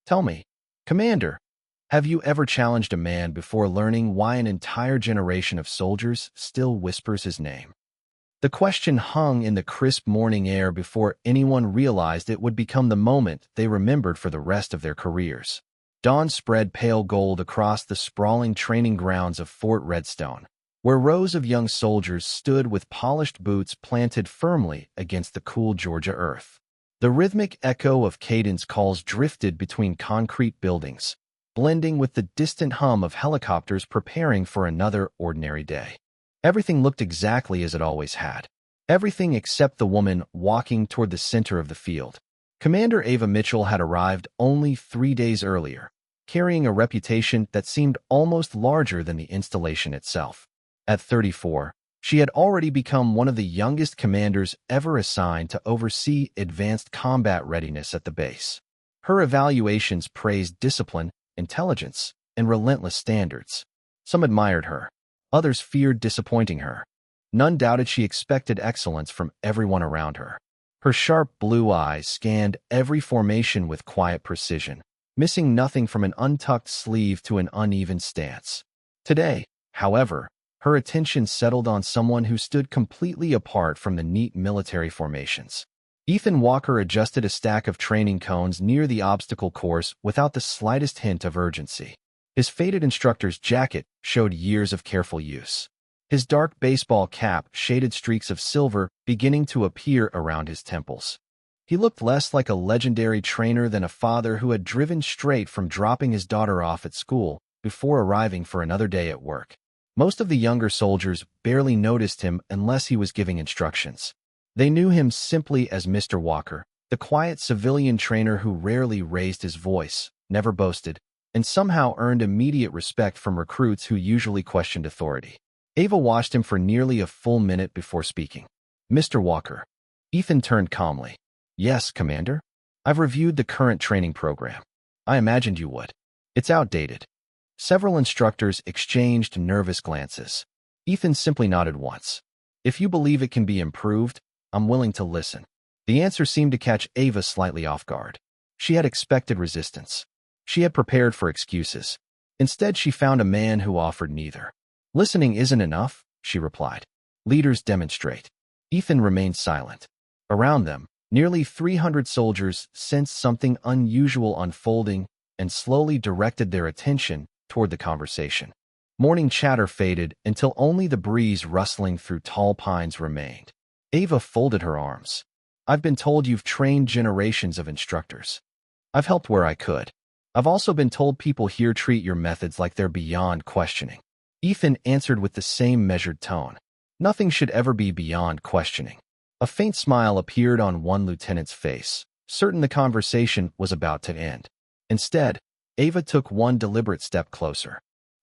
Tell me, Commander, have you ever challenged a man before learning why an entire generation of soldiers still whispers his name? The question hung in the crisp morning air before anyone realized it would become the moment they remembered for the rest of their careers. Dawn spread pale gold across the sprawling training grounds of Fort Redstone, where rows of young soldiers stood with polished boots planted firmly against the cool Georgia earth. The rhythmic echo of cadence calls drifted between concrete buildings, blending with the distant hum of helicopters preparing for another ordinary day. Everything looked exactly as it always had. Everything except the woman walking toward the center of the field. Commander Ava Mitchell had arrived only 3 days earlier, carrying a reputation that seemed almost larger than the installation itself. At 34, she had already become one of the youngest commanders ever assigned to oversee advanced combat readiness at the base. Her evaluations praised discipline, intelligence, and relentless standards. Some admired her. Others feared disappointing her. None doubted she expected excellence from everyone around her. Her sharp blue eyes scanned every formation with quiet precision, missing nothing from an untucked sleeve to an uneven stance. Today, however, her attention settled on someone who stood completely apart from the neat military formations. Ethan Walker adjusted a stack of training cones near the obstacle course without the slightest hint of urgency. His faded instructor's jacket showed years of careful use. His dark baseball cap shaded streaks of silver beginning to appear around his temples. He looked less like a legendary trainer than a father who had driven straight from dropping his daughter off at school before arriving for another day at work. Most of the younger soldiers barely noticed him unless he was giving instructions. They knew him simply as Mr. Walker, the quiet civilian trainer who rarely raised his voice, never boasted, and somehow earned immediate respect from recruits who usually questioned authority. Ava watched him for nearly a full minute before speaking. Mr. Walker. Ethan turned calmly. Yes, Commander. I've reviewed the current training program. I imagined you would. It's outdated. Several instructors exchanged nervous glances. Ethan simply nodded once. If you believe it can be improved, I'm willing to listen. The answer seemed to catch Ava slightly off guard. She had expected resistance. She had prepared for excuses. Instead, she found a man who offered neither. Listening isn't enough, she replied. Leaders demonstrate. Ethan remained silent. Around them, nearly 300 soldiers sensed something unusual unfolding and slowly directed their attention toward the conversation. Morning chatter faded until only the breeze rustling through tall pines remained. Ava folded her arms. I've been told you've trained generations of instructors. I've helped where I could. I've also been told people here treat your methods like they're beyond questioning. Ethan answered with the same measured tone. Nothing should ever be beyond questioning. A faint smile appeared on one lieutenant's face, certain the conversation was about to end. Instead, Ava took one deliberate step closer.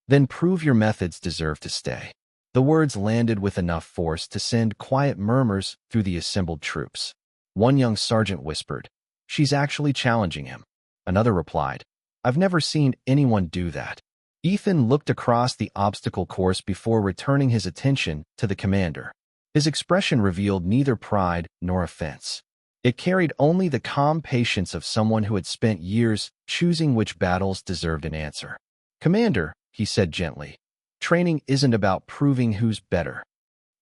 Then prove your methods deserve to stay. The words landed with enough force to send quiet murmurs through the assembled troops. One young sergeant whispered, She's actually challenging him. Another replied, I've never seen anyone do that. Ethan looked across the obstacle course before returning his attention to the commander. His expression revealed neither pride nor offense. It carried only the calm patience of someone who had spent years choosing which battles deserved an answer. Commander, he said gently, training isn't about proving who's better.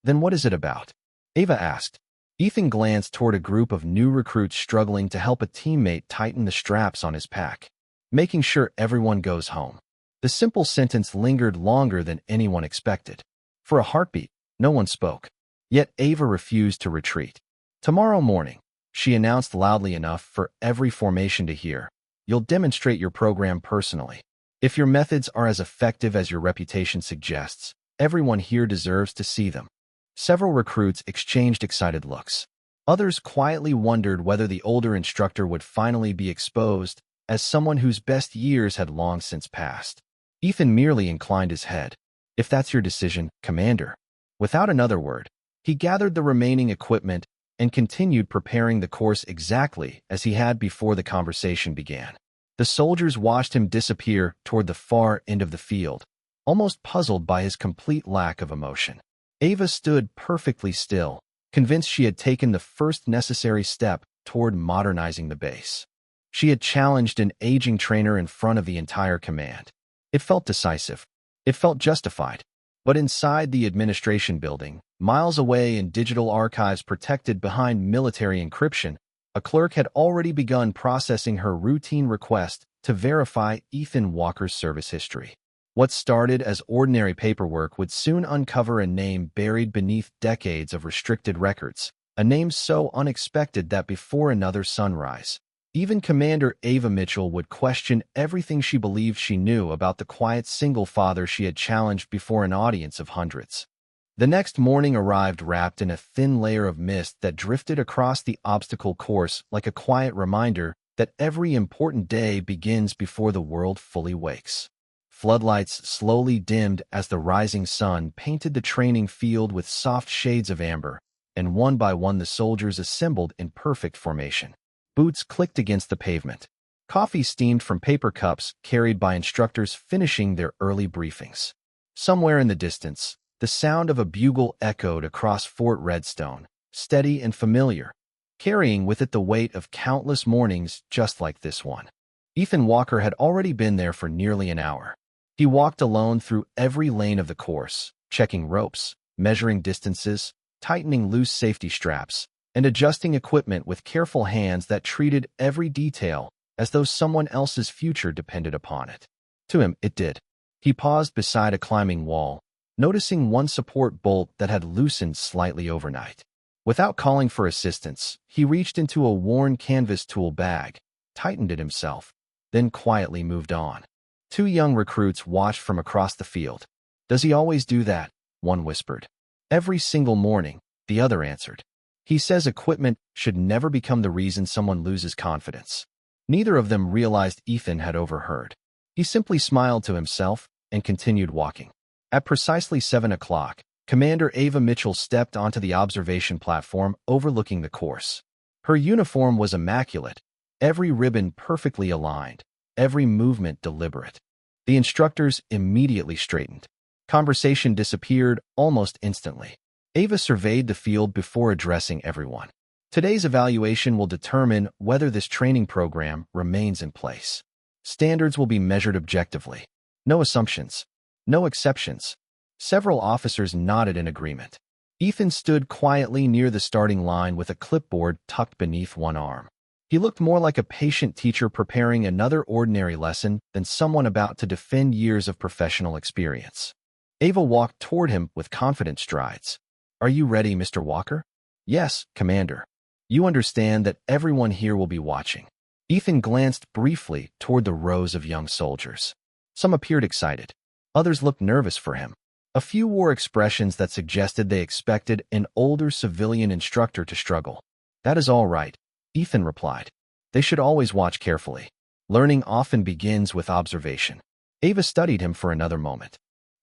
Then what is it about? Ava asked. Ethan glanced toward a group of new recruits struggling to help a teammate tighten the straps on his pack. Making sure everyone goes home. The simple sentence lingered longer than anyone expected. For a heartbeat, no one spoke. Yet Ava refused to retreat. Tomorrow morning, she announced loudly enough for every formation to hear, you'll demonstrate your program personally. If your methods are as effective as your reputation suggests, everyone here deserves to see them. Several recruits exchanged excited looks. Others quietly wondered whether the older instructor would finally be exposed as someone whose best years had long since passed. Ethan merely inclined his head. If that's your decision, Commander. Without another word, he gathered the remaining equipment and continued preparing the course exactly as he had before the conversation began. The soldiers watched him disappear toward the far end of the field, almost puzzled by his complete lack of emotion. Ava stood perfectly still, convinced she had taken the first necessary step toward modernizing the base. She had challenged an aging trainer in front of the entire command. It felt decisive. It felt justified. But inside the administration building, miles away in digital archives protected behind military encryption, a clerk had already begun processing her routine request to verify Ethan Walker's service history. What started as ordinary paperwork would soon uncover a name buried beneath decades of restricted records, a name so unexpected that before another sunrise, even Commander Ava Mitchell would question everything she believed she knew about the quiet single father she had challenged before an audience of hundreds. The next morning arrived wrapped in a thin layer of mist that drifted across the obstacle course like a quiet reminder that every important day begins before the world fully wakes. Floodlights slowly dimmed as the rising sun painted the training field with soft shades of amber, and one by one the soldiers assembled in perfect formation. Boots clicked against the pavement. Coffee steamed from paper cups carried by instructors finishing their early briefings. Somewhere in the distance, the sound of a bugle echoed across Fort Redstone, steady and familiar, carrying with it the weight of countless mornings just like this one. Ethan Walker had already been there for nearly an hour. He walked alone through every lane of the course, checking ropes, measuring distances, tightening loose safety straps, and adjusting equipment with careful hands that treated every detail as though someone else's future depended upon it. To him, it did. He paused beside a climbing wall, noticing one support bolt that had loosened slightly overnight. Without calling for assistance, he reached into a worn canvas tool bag, tightened it himself, then quietly moved on. Two young recruits watched from across the field. "Does he always do that?" one whispered. "Every single morning," the other answered. "He says equipment should never become the reason someone loses confidence." Neither of them realized Ethan had overheard. He simply smiled to himself and continued walking. At precisely 7 o'clock, Commander Ava Mitchell stepped onto the observation platform overlooking the course. Her uniform was immaculate, every ribbon perfectly aligned, every movement deliberate. The instructors immediately straightened. Conversation disappeared almost instantly. Ava surveyed the field before addressing everyone. "Today's evaluation will determine whether this training program remains in place. Standards will be measured objectively. No assumptions. No exceptions." Several officers nodded in agreement. Ethan stood quietly near the starting line with a clipboard tucked beneath one arm. He looked more like a patient teacher preparing another ordinary lesson than someone about to defend years of professional experience. Ava walked toward him with confident strides. "Are you ready, Mr. Walker?" "Yes, Commander. You understand that everyone here will be watching." Ethan glanced briefly toward the rows of young soldiers. Some appeared excited. Others looked nervous for him. A few wore expressions that suggested they expected an older civilian instructor to struggle. "That is all right," Ethan replied. "They should always watch carefully. Learning often begins with observation." Ava studied him for another moment.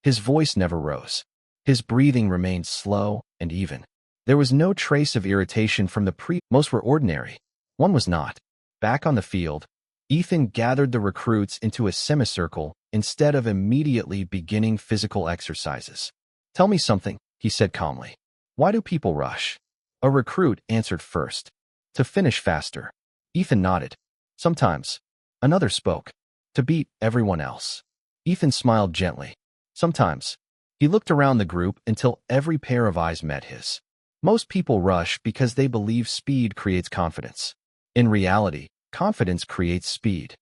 His voice never rose. His breathing remained slow and even. There was no trace of irritation from most were ordinary. One was not. Back on the field, Ethan gathered the recruits into a semicircle instead of immediately beginning physical exercises. "Tell me something," he said calmly. "Why do people rush?" A recruit answered first. "To finish faster." Ethan nodded. "Sometimes." Another spoke. "To beat everyone else." Ethan smiled gently. "Sometimes." He looked around the group until every pair of eyes met his. Most people rush because they believe speed creates confidence. In reality, confidence creates speed.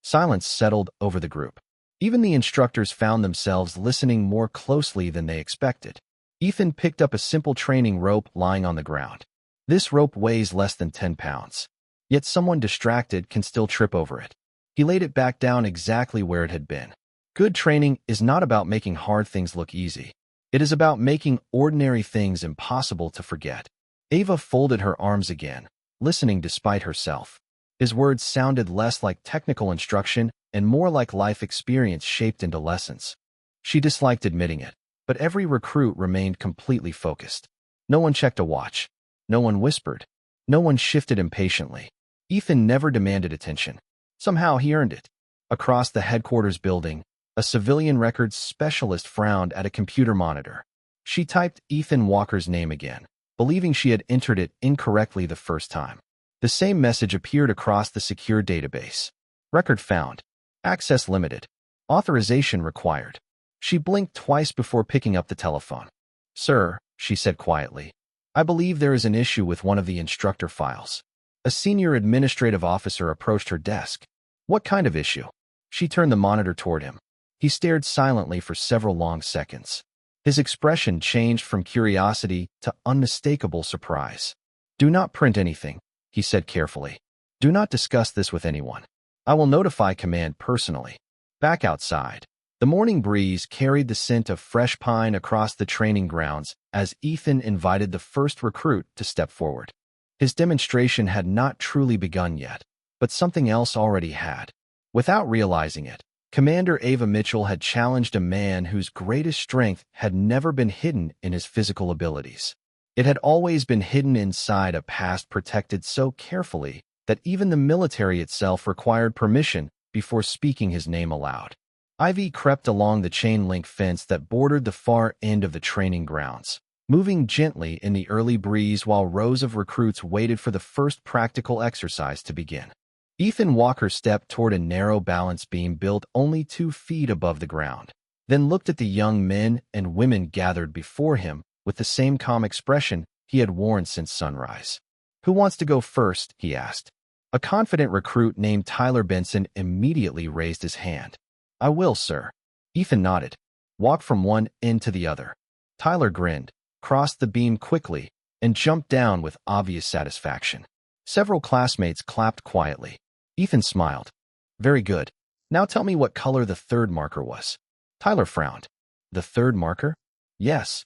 Silence settled over the group. Even the instructors found themselves listening more closely than they expected. Ethan picked up a simple training rope lying on the ground. This rope weighs less than 10 pounds. Yet someone distracted can still trip over it. He laid it back down exactly where it had been. Good training is not about making hard things look easy. It is about making ordinary things impossible to forget. Ava folded her arms again, listening despite herself. His words sounded less like technical instruction and more like life experience shaped into lessons. She disliked admitting it, but every recruit remained completely focused. No one checked a watch. No one whispered. No one shifted impatiently. Ethan never demanded attention. Somehow he earned it. Across the headquarters building, a civilian records specialist frowned at a computer monitor. She typed Ethan Walker's name again, believing she had entered it incorrectly the first time. The same message appeared across the secure database. Record found. Access limited. Authorization required. She blinked twice before picking up the telephone. "Sir," she said quietly, "I believe there is an issue with one of the instructor files." A senior administrative officer approached her desk. "What kind of issue?" She turned the monitor toward him. He stared silently for several long seconds. His expression changed from curiosity to unmistakable surprise. "Do not print anything," he said carefully. "Do not discuss this with anyone. I will notify command personally." Back outside, the morning breeze carried the scent of fresh pine across the training grounds as Ethan invited the first recruit to step forward. His demonstration had not truly begun yet, but something else already had. Without realizing it, Commander Ava Mitchell had challenged a man whose greatest strength had never been hidden in his physical abilities. It had always been hidden inside a past protected so carefully that even the military itself required permission before speaking his name aloud. Ivy crept along the chain-link fence that bordered the far end of the training grounds, moving gently in the early breeze while rows of recruits waited for the first practical exercise to begin. Ethan Walker stepped toward a narrow balance beam built only 2 feet above the ground, then looked at the young men and women gathered before him with the same calm expression he had worn since sunrise. "Who wants to go first?" he asked. A confident recruit named Tyler Benson immediately raised his hand. "I will, sir." Ethan nodded. "Walk from one end to the other." Tyler grinned, crossed the beam quickly, and jumped down with obvious satisfaction. Several classmates clapped quietly. Ethan smiled. "Very good. Now tell me what color the third marker was." Tyler frowned. "The third marker?" "Yes."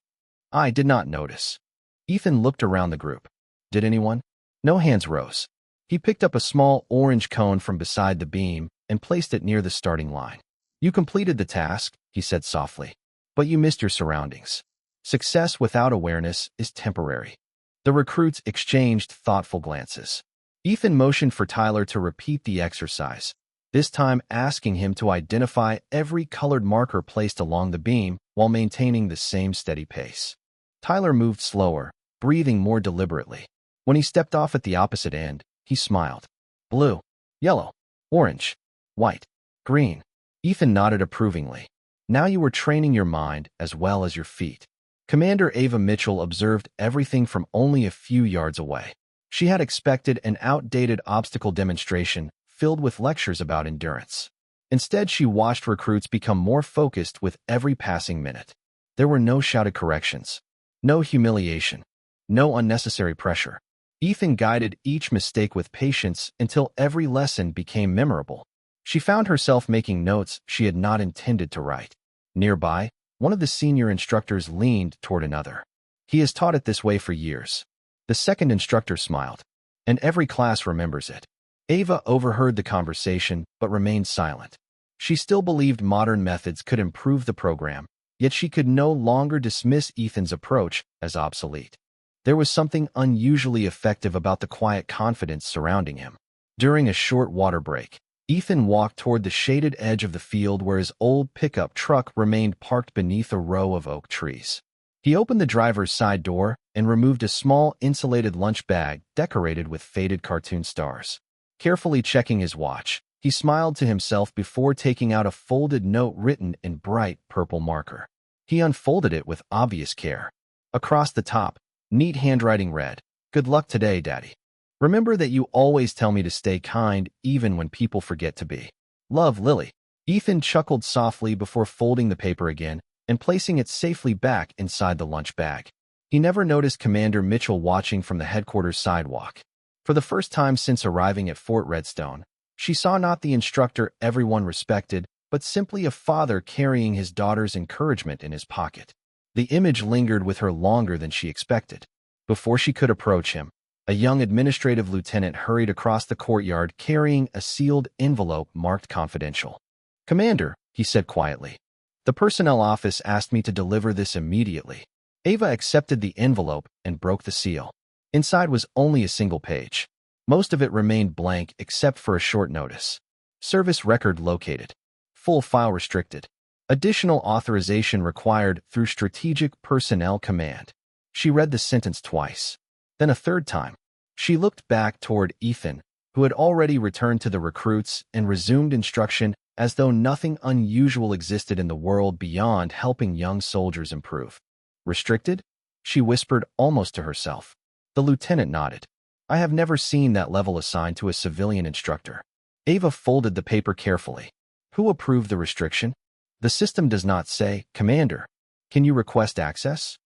"I did not notice." Ethan looked around the group. "Did anyone?" No hands rose. He picked up a small orange cone from beside the beam and placed it near the starting line. "You completed the task," he said softly, "but you missed your surroundings. Success without awareness is temporary." The recruits exchanged thoughtful glances. Ethan motioned for Tyler to repeat the exercise, this time asking him to identify every colored marker placed along the beam while maintaining the same steady pace. Tyler moved slower, breathing more deliberately. When he stepped off at the opposite end, he smiled. "Blue, yellow, orange, white, green." Ethan nodded approvingly. "Now you were training your mind as well as your feet." Commander Ava Mitchell observed everything from only a few yards away. She had expected an outdated obstacle demonstration filled with lectures about endurance. Instead, she watched recruits become more focused with every passing minute. There were no shouted corrections, no humiliation, no unnecessary pressure. Ethan guided each mistake with patience until every lesson became memorable. She found herself making notes she had not intended to write. Nearby, one of the senior instructors leaned toward another. "He has taught it this way for years." The second instructor smiled. "And every class remembers it." Ava overheard the conversation but remained silent. She still believed modern methods could improve the program, yet she could no longer dismiss Ethan's approach as obsolete. There was something unusually effective about the quiet confidence surrounding him. During a short water break, Ethan walked toward the shaded edge of the field where his old pickup truck remained parked beneath a row of oak trees. He opened the driver's side door and removed a small insulated lunch bag decorated with faded cartoon stars. Carefully checking his watch, he smiled to himself before taking out a folded note written in bright purple marker. He unfolded it with obvious care. Across the top, neat handwriting read, "Good luck today, Daddy. Remember that you always tell me to stay kind even when people forget to be. Love, Lily." Ethan chuckled softly before folding the paper again and placing it safely back inside the lunch bag. He never noticed Commander Mitchell watching from the headquarters sidewalk. For the first time since arriving at Fort Redstone, she saw not the instructor everyone respected, but simply a father carrying his daughter's encouragement in his pocket. The image lingered with her longer than she expected. Before she could approach him, a young administrative lieutenant hurried across the courtyard carrying a sealed envelope marked confidential. "Commander," he said quietly, "the personnel office asked me to deliver this immediately." Ava accepted the envelope and broke the seal. Inside was only a single page. Most of it remained blank except for a short notice. "Service record located. Full file restricted. Additional authorization required through Strategic Personnel Command." She read the sentence twice. Then a third time. She looked back toward Ethan, who had already returned to the recruits and resumed instruction as though nothing unusual existed in the world beyond helping young soldiers improve. Restricted? She whispered almost to herself. The lieutenant nodded. I have never seen that level assigned to a civilian instructor. Ava folded the paper carefully. Who approved the restriction? The system does not say, Commander, can you request access?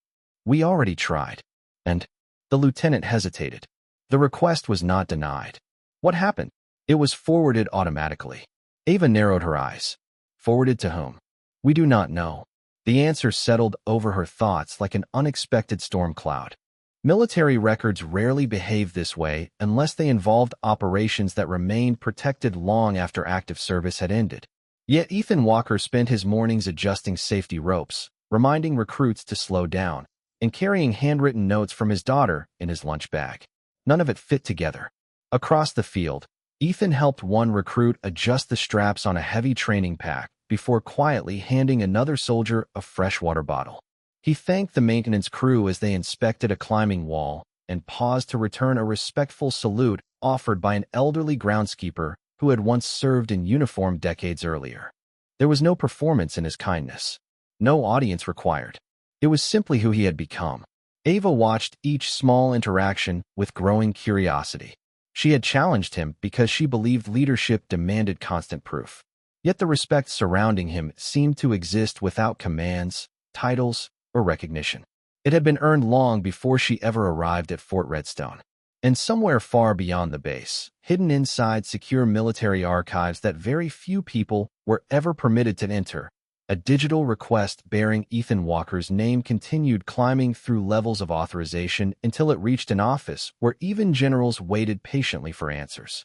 We already tried. And the lieutenant hesitated. The request was not denied. What happened? It was forwarded automatically. Ava narrowed her eyes. Forwarded to whom? We do not know. The answer settled over her thoughts like an unexpected storm cloud. Military records rarely behave this way unless they involved operations that remained protected long after active service had ended. Yet Ethan Walker spent his mornings adjusting safety ropes, reminding recruits to slow down, and carrying handwritten notes from his daughter in his lunch bag. None of it fit together. Across the field, Ethan helped one recruit adjust the straps on a heavy training pack before quietly handing another soldier a fresh water bottle. He thanked the maintenance crew as they inspected a climbing wall and paused to return a respectful salute offered by an elderly groundskeeper who had once served in uniform decades earlier. There was no performance in his kindness. No audience required. It was simply who he had become. Ava watched each small interaction with growing curiosity. She had challenged him because she believed leadership demanded constant proof. Yet the respect surrounding him seemed to exist without commands, titles, or recognition. It had been earned long before she ever arrived at Fort Redstone. And somewhere far beyond the base, hidden inside secure military archives that very few people were ever permitted to enter, a digital request bearing Ethan Walker's name continued climbing through levels of authorization until it reached an office where even generals waited patiently for answers.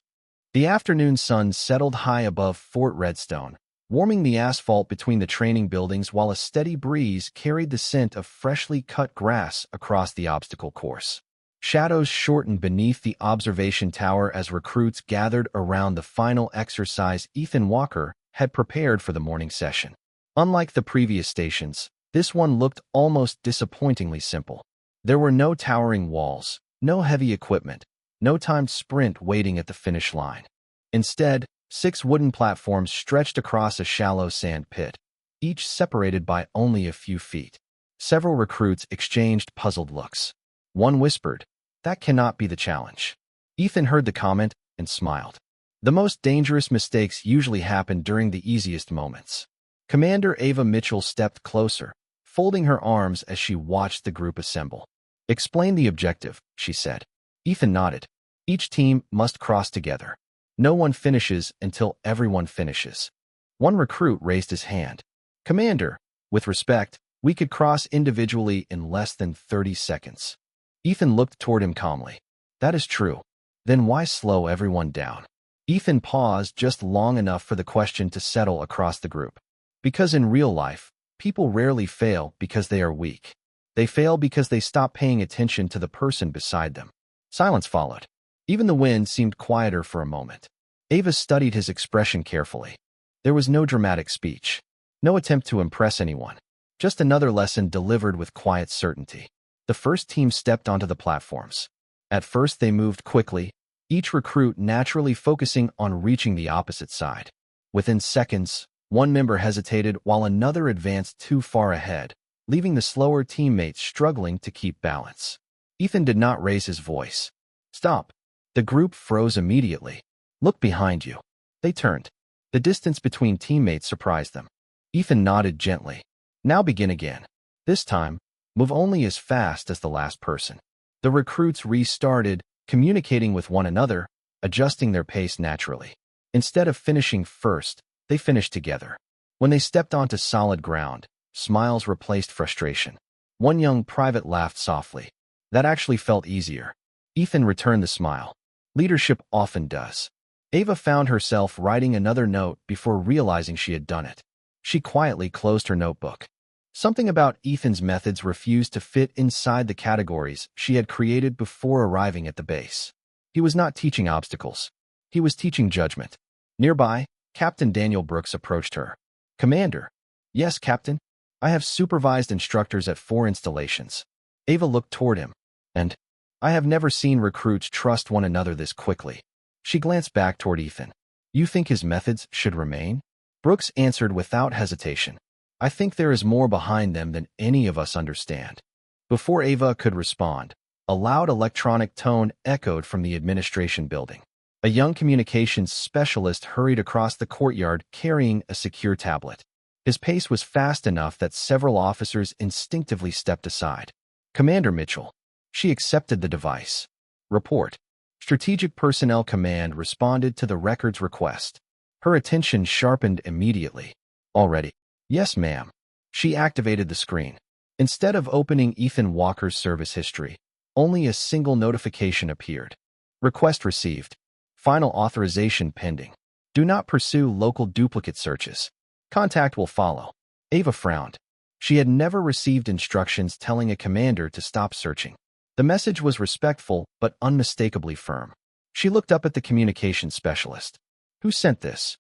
The afternoon sun settled high above Fort Redstone, warming the asphalt between the training buildings while a steady breeze carried the scent of freshly cut grass across the obstacle course. Shadows shortened beneath the observation tower as recruits gathered around the final exercise Ethan Walker had prepared for the morning session. Unlike the previous stations, this one looked almost disappointingly simple. There were no towering walls, no heavy equipment, no timed sprint waiting at the finish line. Instead, 6 wooden platforms stretched across a shallow sand pit, each separated by only a few feet. Several recruits exchanged puzzled looks. One whispered, "That cannot be the challenge." Ethan heard the comment and smiled. The most dangerous mistakes usually happen during the easiest moments. Commander Ava Mitchell stepped closer, folding her arms as she watched the group assemble. "Explain the objective," she said. Ethan nodded. "Each team must cross together. No one finishes until everyone finishes." One recruit raised his hand. "Commander, with respect, we could cross individually in less than 30 seconds. Ethan looked toward him calmly. "That is true. Then why slow everyone down?" Ethan paused just long enough for the question to settle across the group. Because in real life, people rarely fail because they are weak. They fail because they stop paying attention to the person beside them. Silence followed. Even the wind seemed quieter for a moment. Ava studied his expression carefully. There was no dramatic speech. No attempt to impress anyone. Just another lesson delivered with quiet certainty. The first team stepped onto the platforms. At first they moved quickly, each recruit naturally focusing on reaching the opposite side. Within seconds, one member hesitated while another advanced too far ahead, leaving the slower teammates struggling to keep balance. Ethan did not raise his voice. "Stop." The group froze immediately. "Look behind you." They turned. The distance between teammates surprised them. Ethan nodded gently. "Now begin again. This time, move only as fast as the last person." The recruits restarted, communicating with one another, adjusting their pace naturally. Instead of finishing first, they finished together. When they stepped onto solid ground, smiles replaced frustration. One young private laughed softly. That actually felt easier. Ethan returned the smile. Leadership often does. Ava found herself writing another note before realizing she had done it. She quietly closed her notebook. Something about Ethan's methods refused to fit inside the categories she had created before arriving at the base. He was not teaching obstacles. He was teaching judgment. Nearby, Captain Daniel Brooks approached her. "Commander." "Yes, Captain. I have supervised instructors at 4 installations." Ava looked toward him. "And I have never seen recruits trust one another this quickly. She glanced back toward Ethan. You think his methods should remain? Brooks answered without hesitation. I think there is more behind them than any of us understand. Before Ava could respond, a loud electronic tone echoed from the administration building. A young communications specialist hurried across the courtyard carrying a secure tablet. His pace was fast enough that several officers instinctively stepped aside. Commander Mitchell. She accepted the device. Report. Strategic Personnel Command responded to the record's request. Her attention sharpened immediately. Already. Yes, ma'am. She activated the screen. Instead of opening Ethan Walker's service history, only a single notification appeared. Request received. Final authorization pending. Do not pursue local duplicate searches. Contact will follow. Ava frowned. She had never received instructions telling a commander to stop searching. The message was respectful but unmistakably firm. She looked up at the communications specialist. Who sent this?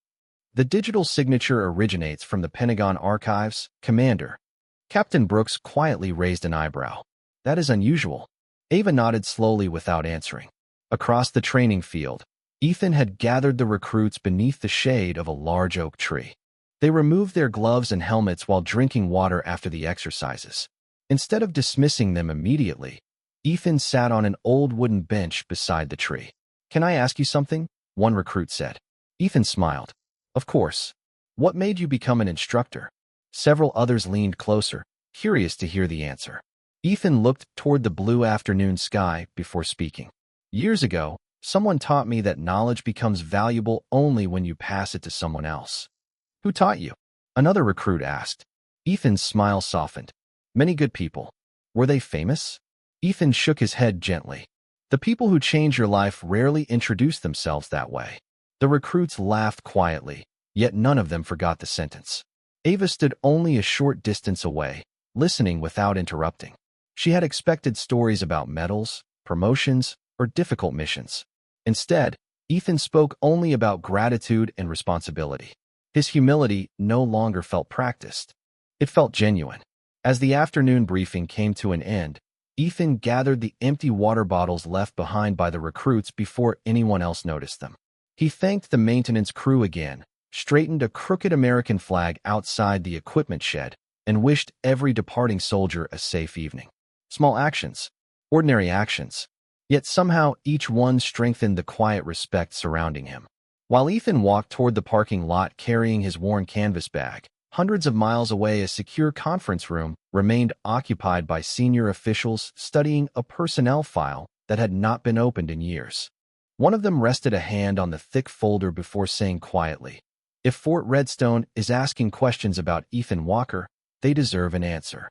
The digital signature originates from the Pentagon Archives, Commander. Captain Brooks quietly raised an eyebrow. That is unusual. Ava nodded slowly without answering. Across the training field, Ethan had gathered the recruits beneath the shade of a large oak tree. They removed their gloves and helmets while drinking water after the exercises. Instead of dismissing them immediately, Ethan sat on an old wooden bench beside the tree. Can I ask you something? One recruit said. Ethan smiled. Of course. What made you become an instructor? Several others leaned closer, curious to hear the answer. Ethan looked toward the blue afternoon sky before speaking. Years ago, someone taught me that knowledge becomes valuable only when you pass it to someone else. Who taught you? Another recruit asked. Ethan's smile softened. Many good people. Were they famous? Ethan shook his head gently. The people who change your life rarely introduce themselves that way. The recruits laughed quietly, yet none of them forgot the sentence. Ava stood only a short distance away, listening without interrupting. She had expected stories about medals, promotions, or difficult missions. Instead, Ethan spoke only about gratitude and responsibility. His humility no longer felt practiced. It felt genuine. As the afternoon briefing came to an end, Ethan gathered the empty water bottles left behind by the recruits before anyone else noticed them. He thanked the maintenance crew again, straightened a crooked American flag outside the equipment shed, and wished every departing soldier a safe evening. Small actions, ordinary actions, yet somehow each one strengthened the quiet respect surrounding him. While Ethan walked toward the parking lot carrying his worn canvas bag, hundreds of miles away a secure conference room remained occupied by senior officials studying a personnel file that had not been opened in years. One of them rested a hand on the thick folder before saying quietly, "If Fort Redstone is asking questions about Ethan Walker, they deserve an answer."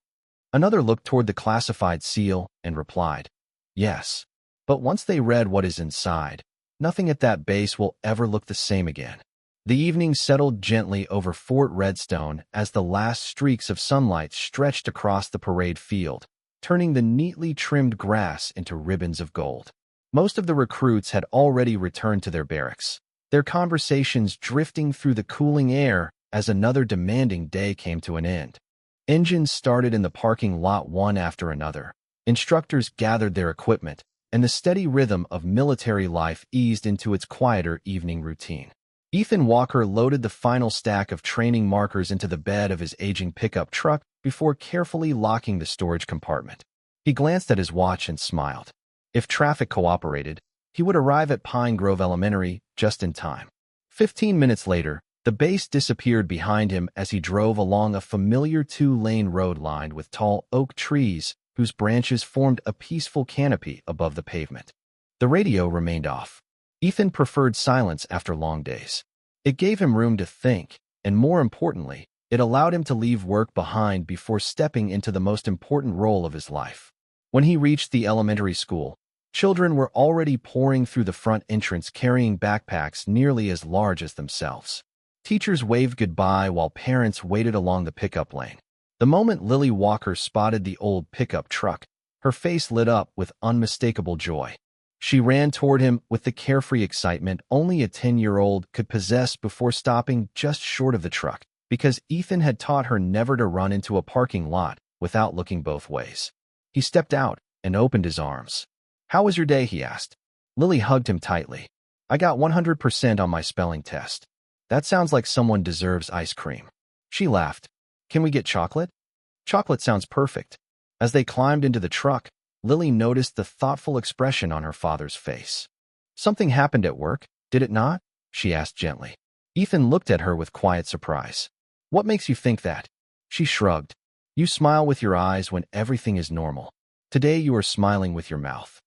Another looked toward the classified seal and replied, "Yes." But once they read what is inside, nothing at that base will ever look the same again. The evening settled gently over Fort Redstone as the last streaks of sunlight stretched across the parade field, turning the neatly trimmed grass into ribbons of gold. Most of the recruits had already returned to their barracks, their conversations drifting through the cooling air as another demanding day came to an end. Engines started in the parking lot one after another. Instructors gathered their equipment, and the steady rhythm of military life eased into its quieter evening routine. Ethan Walker loaded the final stack of training markers into the bed of his aging pickup truck before carefully locking the storage compartment. He glanced at his watch and smiled. If traffic cooperated, he would arrive at Pine Grove Elementary just in time. 15 minutes later, the base disappeared behind him as he drove along a familiar two-lane road lined with tall oak trees whose branches formed a peaceful canopy above the pavement. The radio remained off. Ethan preferred silence after long days. It gave him room to think, and more importantly, it allowed him to leave work behind before stepping into the most important role of his life. When he reached the elementary school, children were already pouring through the front entrance carrying backpacks nearly as large as themselves. Teachers waved goodbye while parents waited along the pickup lane. The moment Lily Walker spotted the old pickup truck, her face lit up with unmistakable joy. She ran toward him with the carefree excitement only a 10-year-old could possess before stopping just short of the truck, because Ethan had taught her never to run into a parking lot without looking both ways. He stepped out and opened his arms. "How was your day?" he asked. Lily hugged him tightly. "I got 100% on my spelling test." "That sounds like someone deserves ice cream." She laughed. "Can we get chocolate?" "Chocolate sounds perfect." As they climbed into the truck, Lily noticed the thoughtful expression on her father's face. "Something happened at work, did it not?" she asked gently. Ethan looked at her with quiet surprise. "What makes you think that?" She shrugged. "You smile with your eyes when everything is normal. Today you are smiling with your mouth."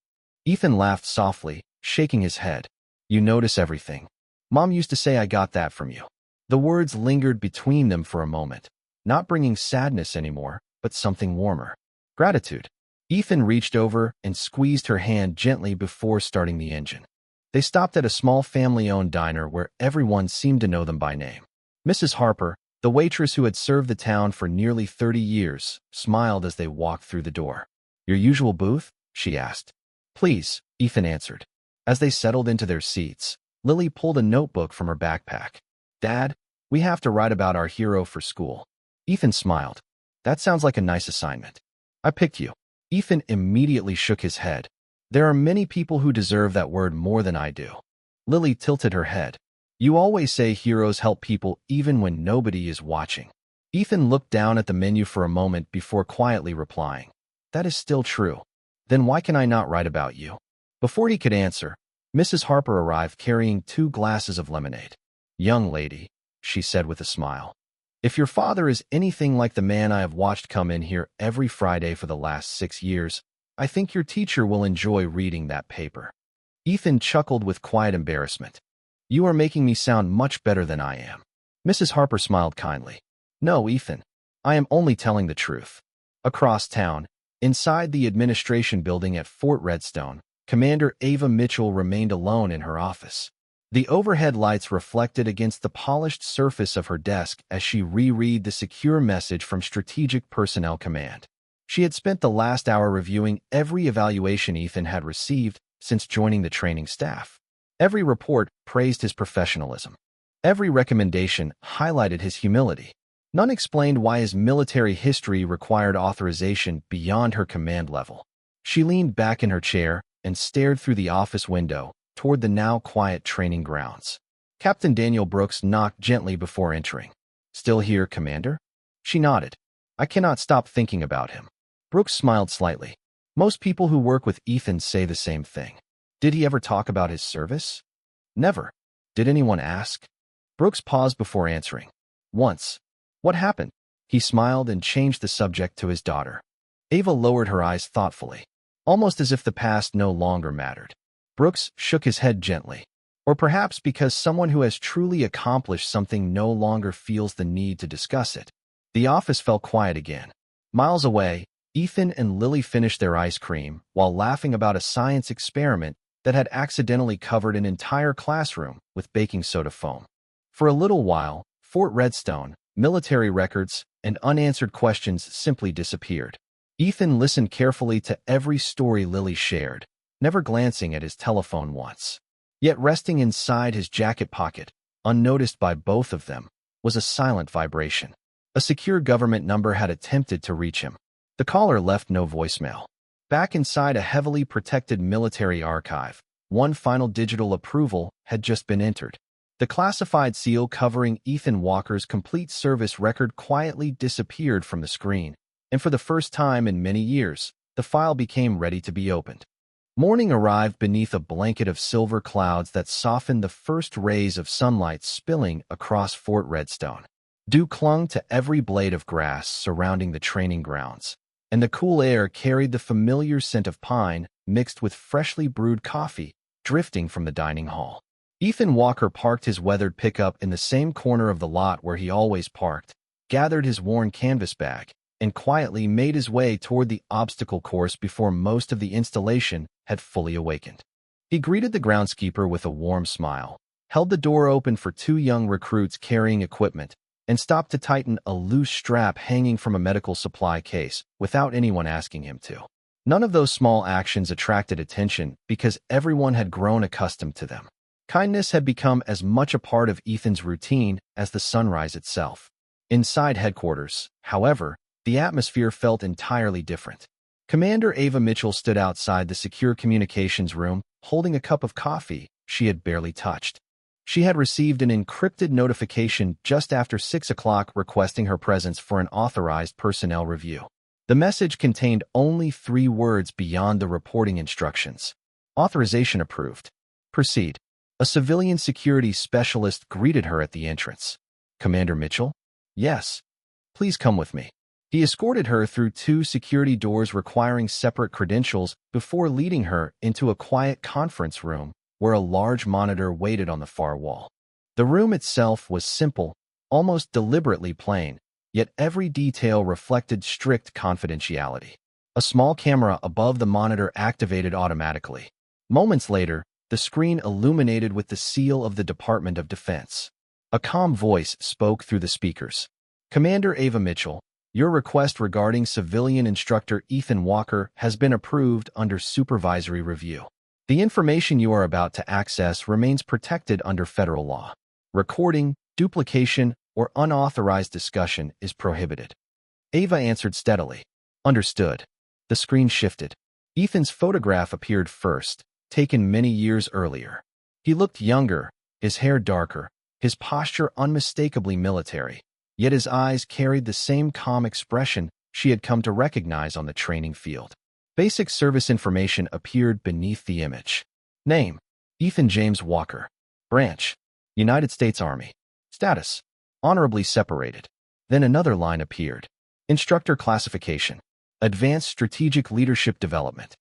Ethan laughed softly, shaking his head. "You notice everything. Mom used to say I got that from you." The words lingered between them for a moment, not bringing sadness anymore, but something warmer. Gratitude. Ethan reached over and squeezed her hand gently before starting the engine. They stopped at a small family-owned diner where everyone seemed to know them by name. Mrs. Harper, the waitress who had served the town for nearly 30 years, smiled as they walked through the door. "Your usual booth?" she asked. "Please," Ethan answered. As they settled into their seats, Lily pulled a notebook from her backpack. "Dad, we have to write about our hero for school." Ethan smiled. "That sounds like a nice assignment. I picked you." Ethan immediately shook his head. "There are many people who deserve that word more than I do." Lily tilted her head. "You always say heroes help people even when nobody is watching." Ethan looked down at the menu for a moment before quietly replying, "That is still true. Then why can I not write about you?" Before he could answer, Mrs. Harper arrived carrying 2 glasses of lemonade. "Young lady," she said with a smile, "if your father is anything like the man I have watched come in here every Friday for the last 6 years, I think your teacher will enjoy reading that paper." Ethan chuckled with quiet embarrassment. "You are making me sound much better than I am." Mrs. Harper smiled kindly. "No, Ethan. I am only telling the truth." Across town, inside the administration building at Fort Redstone, Commander Ava Mitchell remained alone in her office. The overhead lights reflected against the polished surface of her desk as she reread the secure message from Strategic Personnel Command. She had spent the last hour reviewing every evaluation Ethan had received since joining the training staff. Every report praised his professionalism. Every recommendation highlighted his humility. None explained why his military history required authorization beyond her command level. She leaned back in her chair and stared through the office window toward the now quiet training grounds. Captain Daniel Brooks knocked gently before entering. "Still here, Commander?" She nodded. "I cannot stop thinking about him." Brooks smiled slightly. "Most people who work with Ethan say the same thing." "Did he ever talk about his service?" "Never." "Did anyone ask?" Brooks paused before answering. "Once." "What happened?" He smiled and changed the subject to his daughter. Ava lowered her eyes thoughtfully, almost as if the past no longer mattered. Brooks shook his head gently. "Or perhaps because someone who has truly accomplished something no longer feels the need to discuss it." The office fell quiet again. Miles away, Ethan and Lily finished their ice cream while laughing about a science experiment that had accidentally covered an entire classroom with baking soda foam. For a little while, Fort Redstone, military records, and unanswered questions simply disappeared. Ethan listened carefully to every story Lily shared, never glancing at his telephone once. Yet resting inside his jacket pocket, unnoticed by both of them, was a silent vibration. A secure government number had attempted to reach him. The caller left no voicemail. Back inside a heavily protected military archive, one final digital approval had just been entered. The classified seal covering Ethan Walker's complete service record quietly disappeared from the screen, and for the first time in many years, the file became ready to be opened. Morning arrived beneath a blanket of silver clouds that softened the first rays of sunlight spilling across Fort Redstone. Dew clung to every blade of grass surrounding the training grounds, and the cool air carried the familiar scent of pine mixed with freshly brewed coffee drifting from the dining hall. Ethan Walker parked his weathered pickup in the same corner of the lot where he always parked, gathered his worn canvas bag, and quietly made his way toward the obstacle course before most of the installation had fully awakened. He greeted the groundskeeper with a warm smile, held the door open for 2 young recruits carrying equipment, and stopped to tighten a loose strap hanging from a medical supply case without anyone asking him to. None of those small actions attracted attention because everyone had grown accustomed to them. Kindness had become as much a part of Ethan's routine as the sunrise itself. Inside headquarters, however, the atmosphere felt entirely different. Commander Ava Mitchell stood outside the secure communications room, holding a cup of coffee she had barely touched. She had received an encrypted notification just after 6 o'clock requesting her presence for an authorized personnel review. The message contained only 3 words beyond the reporting instructions. Authorization approved. Proceed. A civilian security specialist greeted her at the entrance. Commander Mitchell? Yes. Please come with me. He escorted her through 2 security doors requiring separate credentials before leading her into a quiet conference room where a large monitor waited on the far wall. The room itself was simple, almost deliberately plain, yet every detail reflected strict confidentiality. A small camera above the monitor activated automatically. Moments later, the screen illuminated with the seal of the Department of Defense. A calm voice spoke through the speakers. Commander Ava Mitchell, your request regarding civilian instructor Ethan Walker has been approved under supervisory review. The information you are about to access remains protected under federal law. Recording, duplication, or unauthorized discussion is prohibited. Ava answered steadily. Understood. The screen shifted. Ethan's photograph appeared first, taken many years earlier. He looked younger, his hair darker, his posture unmistakably military, yet his eyes carried the same calm expression she had come to recognize on the training field. Basic service information appeared beneath the image. Name: Ethan James Walker. Branch: United States Army. Status: honorably separated. Then another line appeared. Instructor classification: Advanced Strategic Leadership Development.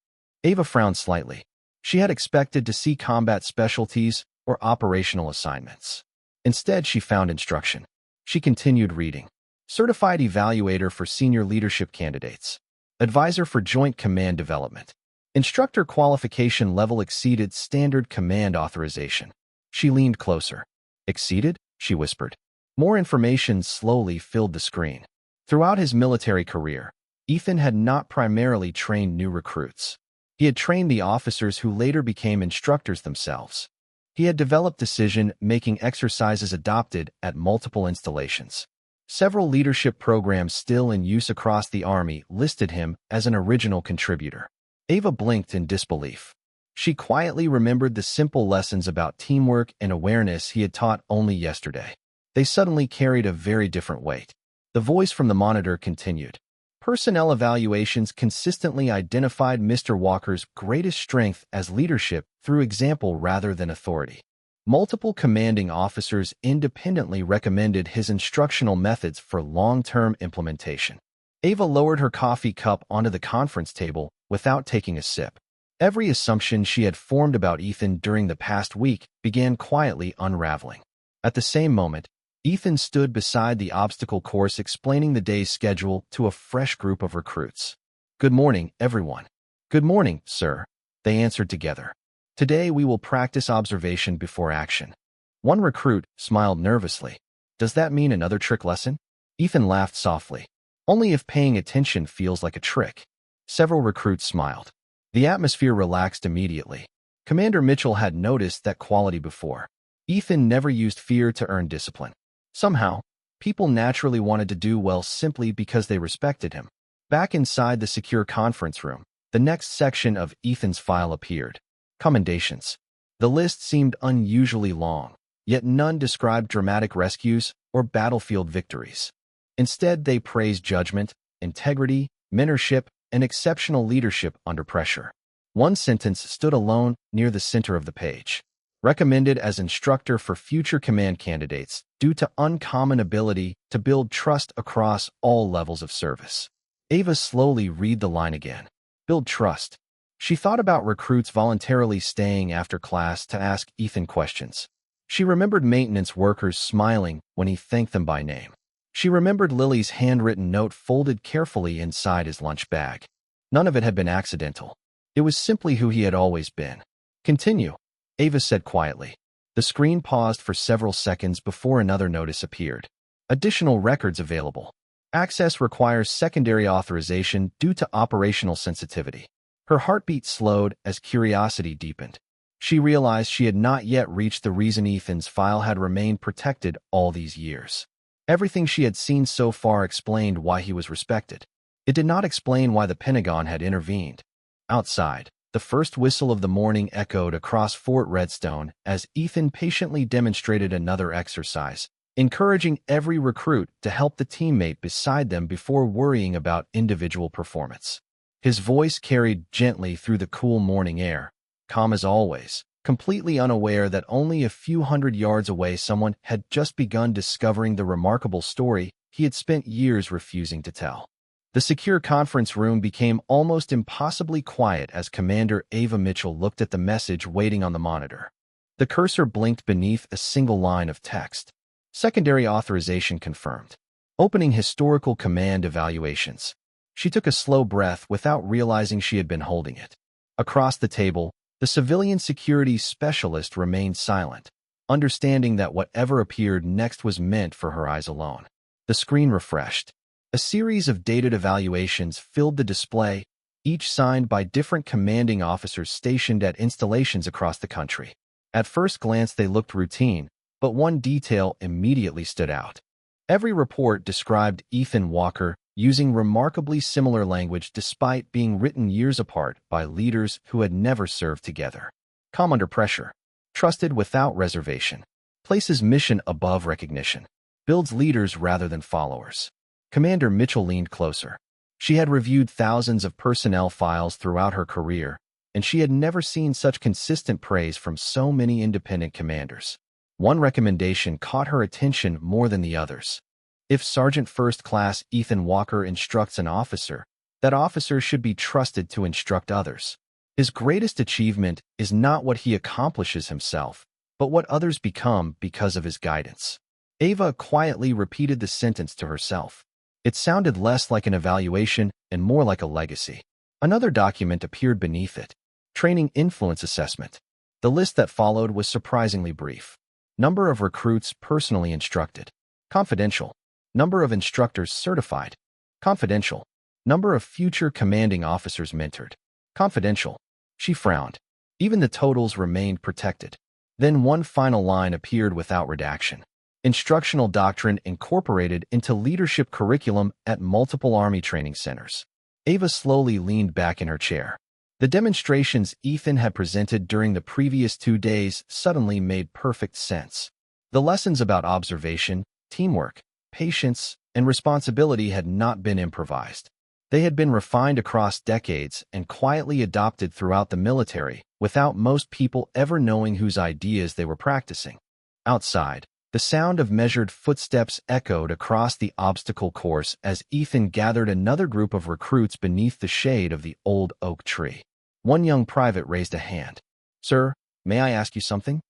Ava frowned slightly. She had expected to see combat specialties or operational assignments. Instead, she found instruction. She continued reading. Certified Evaluator for Senior Leadership Candidates. Advisor for Joint Command Development. Instructor qualification level exceeded standard command authorization. She leaned closer. Exceeded? She whispered. More information slowly filled the screen. Throughout his military career, Ethan had not primarily trained new recruits. He had trained the officers who later became instructors themselves. He had developed decision-making exercises adopted at multiple installations. Several leadership programs still in use across the Army listed him as an original contributor. Ava blinked in disbelief. She quietly remembered the simple lessons about teamwork and awareness he had taught only yesterday. They suddenly carried a very different weight. The voice from the monitor continued. Personnel evaluations consistently identified Mr. Walker's greatest strength as leadership through example rather than authority. Multiple commanding officers independently recommended his instructional methods for long-term implementation. Ava lowered her coffee cup onto the conference table without taking a sip. Every assumption she had formed about Ethan during the past week began quietly unraveling. At the same moment, Ethan stood beside the obstacle course explaining the day's schedule to a fresh group of recruits. Good morning, everyone. Good morning, sir, they answered together. Today we will practice observation before action. One recruit smiled nervously. Does that mean another trick lesson? Ethan laughed softly. Only if paying attention feels like a trick. Several recruits smiled. The atmosphere relaxed immediately. Commander Mitchell had noticed that quality before. Ethan never used fear to earn discipline. Somehow, people naturally wanted to do well simply because they respected him. Back inside the secure conference room, the next section of Ethan's file appeared. Commendations. The list seemed unusually long, yet none described dramatic rescues or battlefield victories. Instead, they praised judgment, integrity, mentorship, and exceptional leadership under pressure. One sentence stood alone near the center of the page. Recommended as instructor for future command candidates due to uncommon ability to build trust across all levels of service. Ava slowly read the line again. Build trust. She thought about recruits voluntarily staying after class to ask Ethan questions. She remembered maintenance workers smiling when he thanked them by name. She remembered Lily's handwritten note folded carefully inside his lunch bag. None of it had been accidental. It was simply who he had always been. Continue, Ava said quietly. The screen paused for several seconds before another notice appeared. Additional records available. Access requires secondary authorization due to operational sensitivity. Her heartbeat slowed as curiosity deepened. She realized she had not yet reached the reason Ethan's file had remained protected all these years. Everything she had seen so far explained why he was respected. It did not explain why the Pentagon had intervened. Outside, the first whistle of the morning echoed across Fort Redstone as Ethan patiently demonstrated another exercise, encouraging every recruit to help the teammate beside them before worrying about individual performance. His voice carried gently through the cool morning air, calm as always, completely unaware that only a few hundred yards away someone had just begun discovering the remarkable story he had spent years refusing to tell. The secure conference room became almost impossibly quiet as Commander Ava Mitchell looked at the message waiting on the monitor. The cursor blinked beneath a single line of text. Secondary authorization confirmed. Opening historical command evaluations. She took a slow breath without realizing she had been holding it. Across the table, the civilian security specialist remained silent, understanding that whatever appeared next was meant for her eyes alone. The screen refreshed. A series of dated evaluations filled the display, each signed by different commanding officers stationed at installations across the country. At first glance, they looked routine, but one detail immediately stood out. Every report described Ethan Walker using remarkably similar language despite being written years apart by leaders who had never served together. Calm under pressure. Trusted without reservation. Places mission above recognition. Builds leaders rather than followers. Commander Mitchell leaned closer. She had reviewed thousands of personnel files throughout her career, and she had never seen such consistent praise from so many independent commanders. One recommendation caught her attention more than the others. If Sergeant First Class Ethan Walker instructs an officer, that officer should be trusted to instruct others. His greatest achievement is not what he accomplishes himself, but what others become because of his guidance. Ava quietly repeated the sentence to herself. It sounded less like an evaluation and more like a legacy. Another document appeared beneath it. Training Influence Assessment. The list that followed was surprisingly brief. Number of recruits personally instructed. Confidential. Number of instructors certified. Confidential. Number of future commanding officers mentored. Confidential. She frowned. Even the totals remained protected. Then one final line appeared without redaction. Instructional doctrine incorporated into leadership curriculum at multiple Army training centers. Ava slowly leaned back in her chair. The demonstrations Ethan had presented during the previous 2 days suddenly made perfect sense. The lessons about observation, teamwork, patience, and responsibility had not been improvised. They had been refined across decades and quietly adopted throughout the military without most people ever knowing whose ideas they were practicing. Outside, the sound of measured footsteps echoed across the obstacle course as Ethan gathered another group of recruits beneath the shade of the old oak tree. One young private raised a hand. "Sir, may I ask you something?"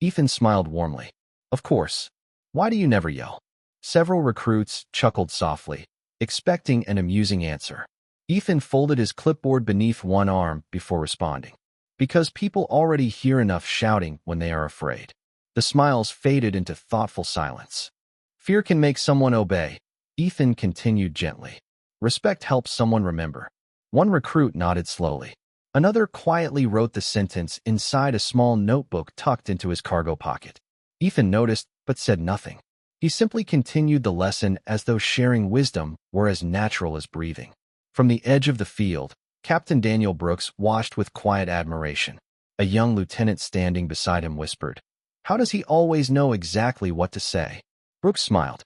Ethan smiled warmly. "Of course. Why do you never yell?" Several recruits chuckled softly, expecting an amusing answer. Ethan folded his clipboard beneath one arm before responding. "Because people already hear enough shouting when they are afraid." The smiles faded into thoughtful silence. "Fear can make someone obey," Ethan continued gently. "Respect helps someone remember." One recruit nodded slowly. Another quietly wrote the sentence inside a small notebook tucked into his cargo pocket. Ethan noticed, but said nothing. He simply continued the lesson as though sharing wisdom were as natural as breathing. From the edge of the field, Captain Daniel Brooks watched with quiet admiration. A young lieutenant standing beside him whispered, "How does he always know exactly what to say?" Brooks smiled.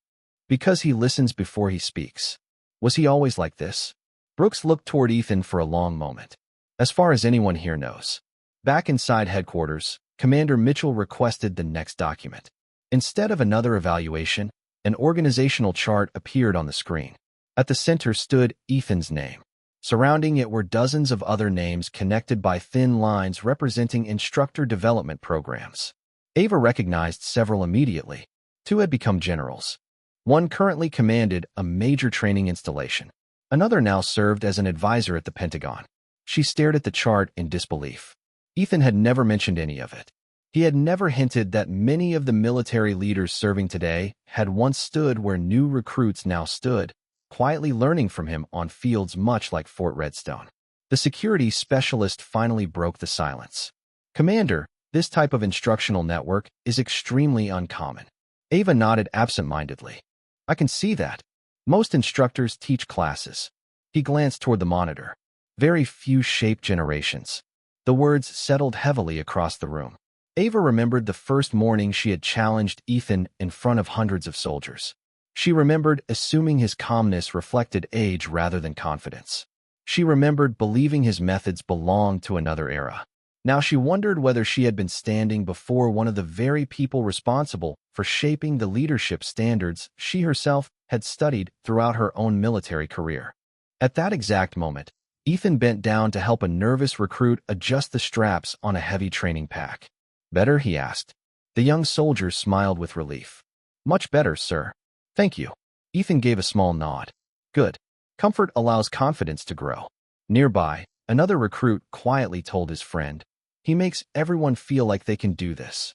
"Because he listens before he speaks." Was he always like this? Brooks looked toward Ethan for a long moment. "As far as anyone here knows." Back inside headquarters, Commander Mitchell requested the next document. Instead of another evaluation, an organizational chart appeared on the screen. At the center stood Ethan's name. Surrounding it were dozens of other names connected by thin lines representing instructor development programs. Ava recognized several immediately. 2 had become generals. One currently commanded a major training installation. Another now served as an advisor at the Pentagon. She stared at the chart in disbelief. Ethan had never mentioned any of it. He had never hinted that many of the military leaders serving today had once stood where new recruits now stood, quietly learning from him on fields much like Fort Redstone. The security specialist finally broke the silence. "Commander, this type of instructional network is extremely uncommon." Ava nodded absent-mindedly. "I can see that. Most instructors teach classes. He glanced toward the monitor. Very few shape generations. The words settled heavily across the room. Ava remembered the first morning she had challenged Ethan in front of hundreds of soldiers. She remembered assuming his calmness reflected age rather than confidence. She remembered believing his methods belonged to another era. Now she wondered whether she had been standing before one of the very people responsible for shaping the leadership standards she herself had studied throughout her own military career. At that exact moment, Ethan bent down to help a nervous recruit adjust the straps on a heavy training pack. "Better?" he asked. The young soldier smiled with relief. "Much better, sir. Thank you." Ethan gave a small nod. "Good. Comfort allows confidence to grow." Nearby, another recruit quietly told his friend, "He makes everyone feel like they can do this."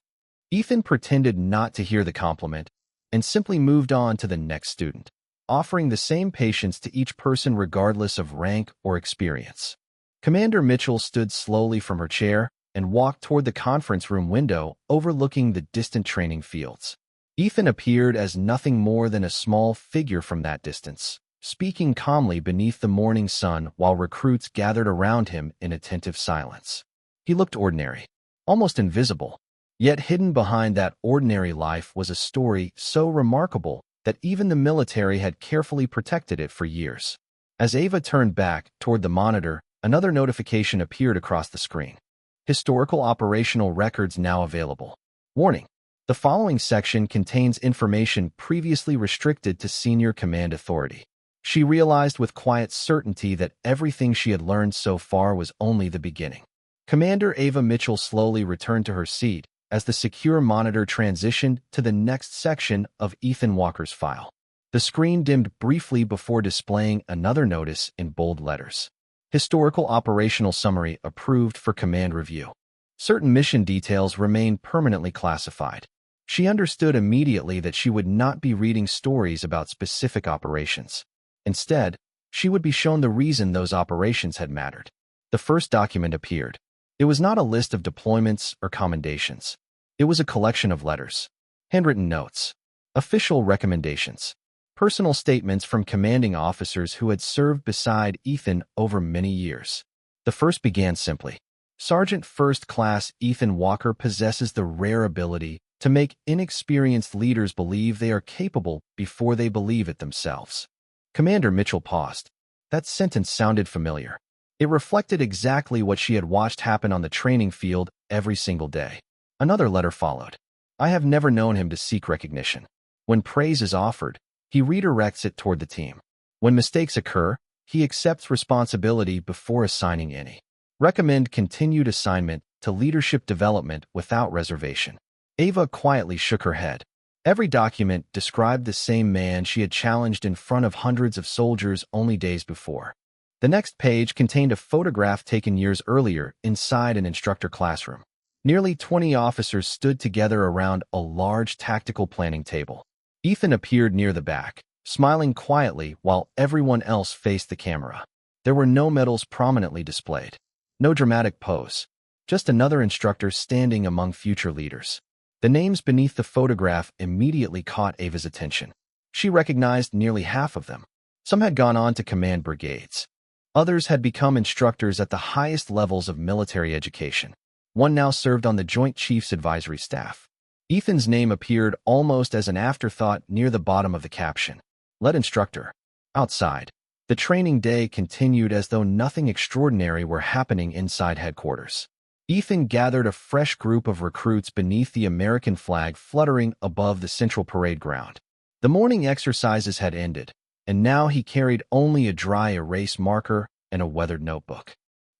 Ethan pretended not to hear the compliment and simply moved on to the next student, offering the same patience to each person regardless of rank or experience. Commander Mitchell stood slowly from her chair and walked toward the conference room window overlooking the distant training fields. Ethan appeared as nothing more than a small figure from that distance, speaking calmly beneath the morning sun while recruits gathered around him in attentive silence. He looked ordinary, almost invisible, yet hidden behind that ordinary life was a story so remarkable that even the military had carefully protected it for years. As Ava turned back toward the monitor, another notification appeared across the screen. Historical operational records now available. Warning: the following section contains information previously restricted to senior command authority. She realized with quiet certainty that everything she had learned so far was only the beginning. Commander Ava Mitchell slowly returned to her seat as the secure monitor transitioned to the next section of Ethan Walker's file. The screen dimmed briefly before displaying another notice in bold letters. Historical Operational Summary approved for command review. Certain mission details remain permanently classified. She understood immediately that she would not be reading stories about specific operations. Instead, she would be shown the reason those operations had mattered. The first document appeared. It was not a list of deployments or commendations. It was a collection of letters, handwritten notes, official recommendations, personal statements from commanding officers who had served beside Ethan over many years. The first began simply: Sergeant First Class Ethan Walker possesses the rare ability to make inexperienced leaders believe they are capable before they believe it themselves. Commander Mitchell paused. That sentence sounded familiar. It reflected exactly what she had watched happen on the training field every single day. Another letter followed. I have never known him to seek recognition. When praise is offered, he redirects it toward the team. When mistakes occur, he accepts responsibility before assigning any. Recommend continued assignment to leadership development without reservation. Ava quietly shook her head. Every document described the same man she had challenged in front of hundreds of soldiers only days before. The next page contained a photograph taken years earlier inside an instructor classroom. Nearly 20 officers stood together around a large tactical planning table. Ethan appeared near the back, smiling quietly while everyone else faced the camera. There were no medals prominently displayed. No dramatic pose. Just another instructor standing among future leaders. The names beneath the photograph immediately caught Ava's attention. She recognized nearly half of them. Some had gone on to command brigades. Others had become instructors at the highest levels of military education. One now served on the Joint Chiefs Advisory Staff. Ethan's name appeared almost as an afterthought near the bottom of the caption. Lead instructor. Outside, the training day continued as though nothing extraordinary were happening inside headquarters. Ethan gathered a fresh group of recruits beneath the American flag fluttering above the central parade ground. The morning exercises had ended, and now he carried only a dry erase marker and a weathered notebook.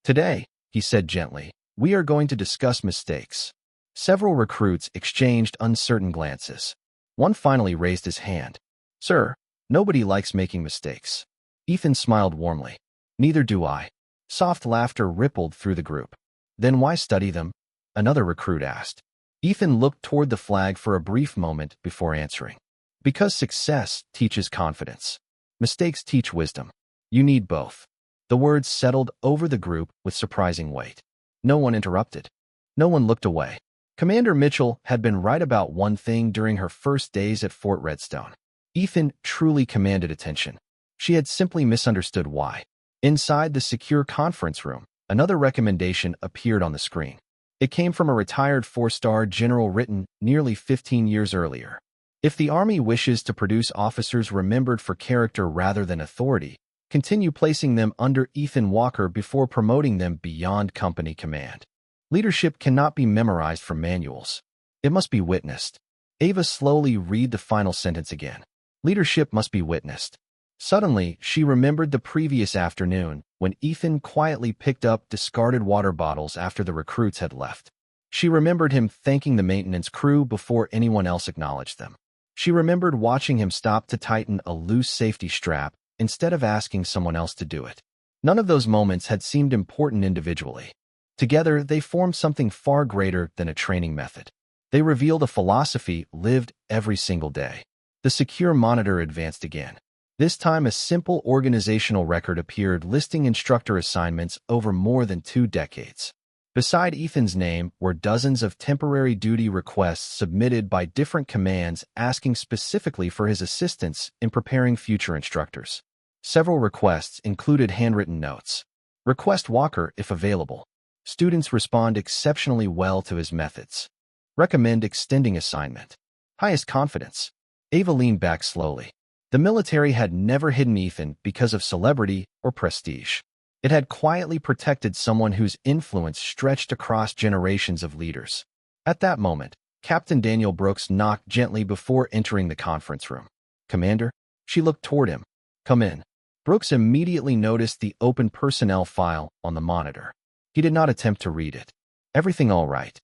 Today, he said gently, we are going to discuss mistakes. Several recruits exchanged uncertain glances. One finally raised his hand. Sir, nobody likes making mistakes. Ethan smiled warmly. Neither do I. Soft laughter rippled through the group. Then why study them? Another recruit asked. Ethan looked toward the flag for a brief moment before answering. Because success teaches confidence. Mistakes teach wisdom. You need both. The words settled over the group with surprising weight. No one interrupted. No one looked away. Commander Mitchell had been right about one thing during her first days at Fort Redstone. Ethan truly commanded attention. She had simply misunderstood why. Inside the secure conference room, another recommendation appeared on the screen. It came from a retired four-star general written nearly 15 years earlier. If the Army wishes to produce officers remembered for character rather than authority, continue placing them under Ethan Walker before promoting them beyond company command. Leadership cannot be memorized from manuals. It must be witnessed. Ava slowly read the final sentence again. Leadership must be witnessed. Suddenly, she remembered the previous afternoon when Ethan quietly picked up discarded water bottles after the recruits had left. She remembered him thanking the maintenance crew before anyone else acknowledged them. She remembered watching him stop to tighten a loose safety strap instead of asking someone else to do it. None of those moments had seemed important individually. Together, they formed something far greater than a training method. They revealed a philosophy lived every single day. The secure monitor advanced again. This time, a simple organizational record appeared listing instructor assignments over more than 2 decades. Beside Ethan's name were dozens of temporary duty requests submitted by different commands asking specifically for his assistance in preparing future instructors. Several requests included handwritten notes. Request Walker if available. Students respond exceptionally well to his methods. Recommend extending assignment. Highest confidence. Ava leaned back slowly. The military had never hidden Ethan because of celebrity or prestige. It had quietly protected someone whose influence stretched across generations of leaders. At that moment, Captain Daniel Brooks knocked gently before entering the conference room. "Commander?" She looked toward him. "Come in." Brooks immediately noticed the open personnel file on the monitor. He did not attempt to read it. "Everything all right?"